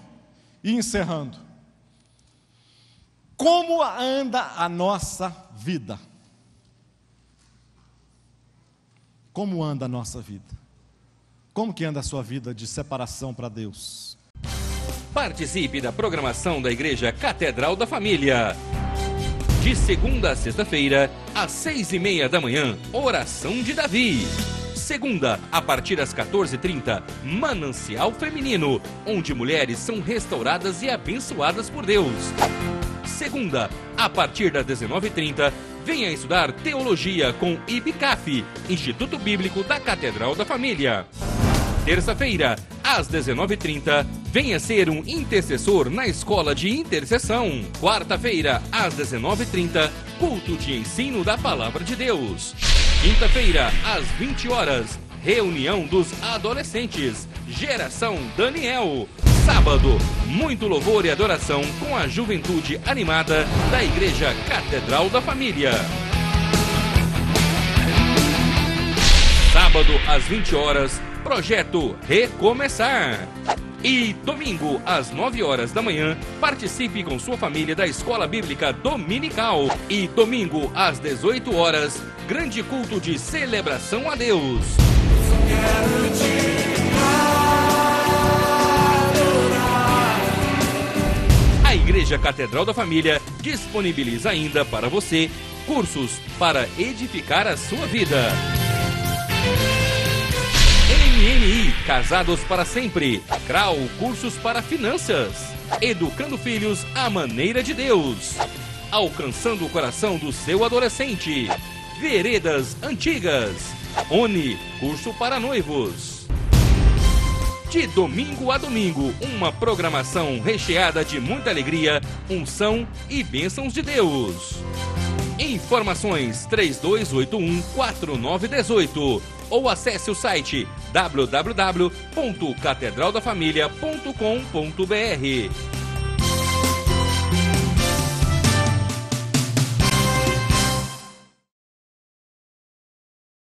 e encerrando: como anda a nossa vida? Como anda a nossa vida? Como que anda a sua vida de separação para Deus? Participe da programação da Igreja Catedral da Família. De segunda a sexta-feira, às 6:30 da manhã, Oração de Davi. Segunda, a partir das 14h30, Manancial Feminino, onde mulheres são restauradas e abençoadas por Deus. Segunda, a partir das 19h30, venha estudar Teologia com IBCAF, Instituto Bíblico da Catedral da Família. Terça-feira, às 19h30, venha ser um intercessor na Escola de Intercessão. Quarta-feira, às 19h30, culto de ensino da Palavra de Deus. Quinta-feira, às 20 horas, reunião dos adolescentes, Geração Daniel. Sábado, muito louvor e adoração com a juventude animada da Igreja Catedral da Família. Sábado, às 20 horas, Projeto Recomeçar. E domingo, às 9 horas da manhã, participe com sua família da Escola Bíblica Dominical. E domingo, às 18 horas, grande culto de celebração a Deus. A Igreja Catedral da Família disponibiliza ainda para você cursos para edificar a sua vida. MMI, Casados para Sempre. CRAU, cursos para finanças. Educando filhos à maneira de Deus. Alcançando o coração do seu adolescente. Veredas Antigas. ONI, curso para noivos. De domingo a domingo, uma programação recheada de muita alegria, unção e bênçãos de Deus. Informações 3281-4918 ou acesse o site www.catedraldafamilia.com.br.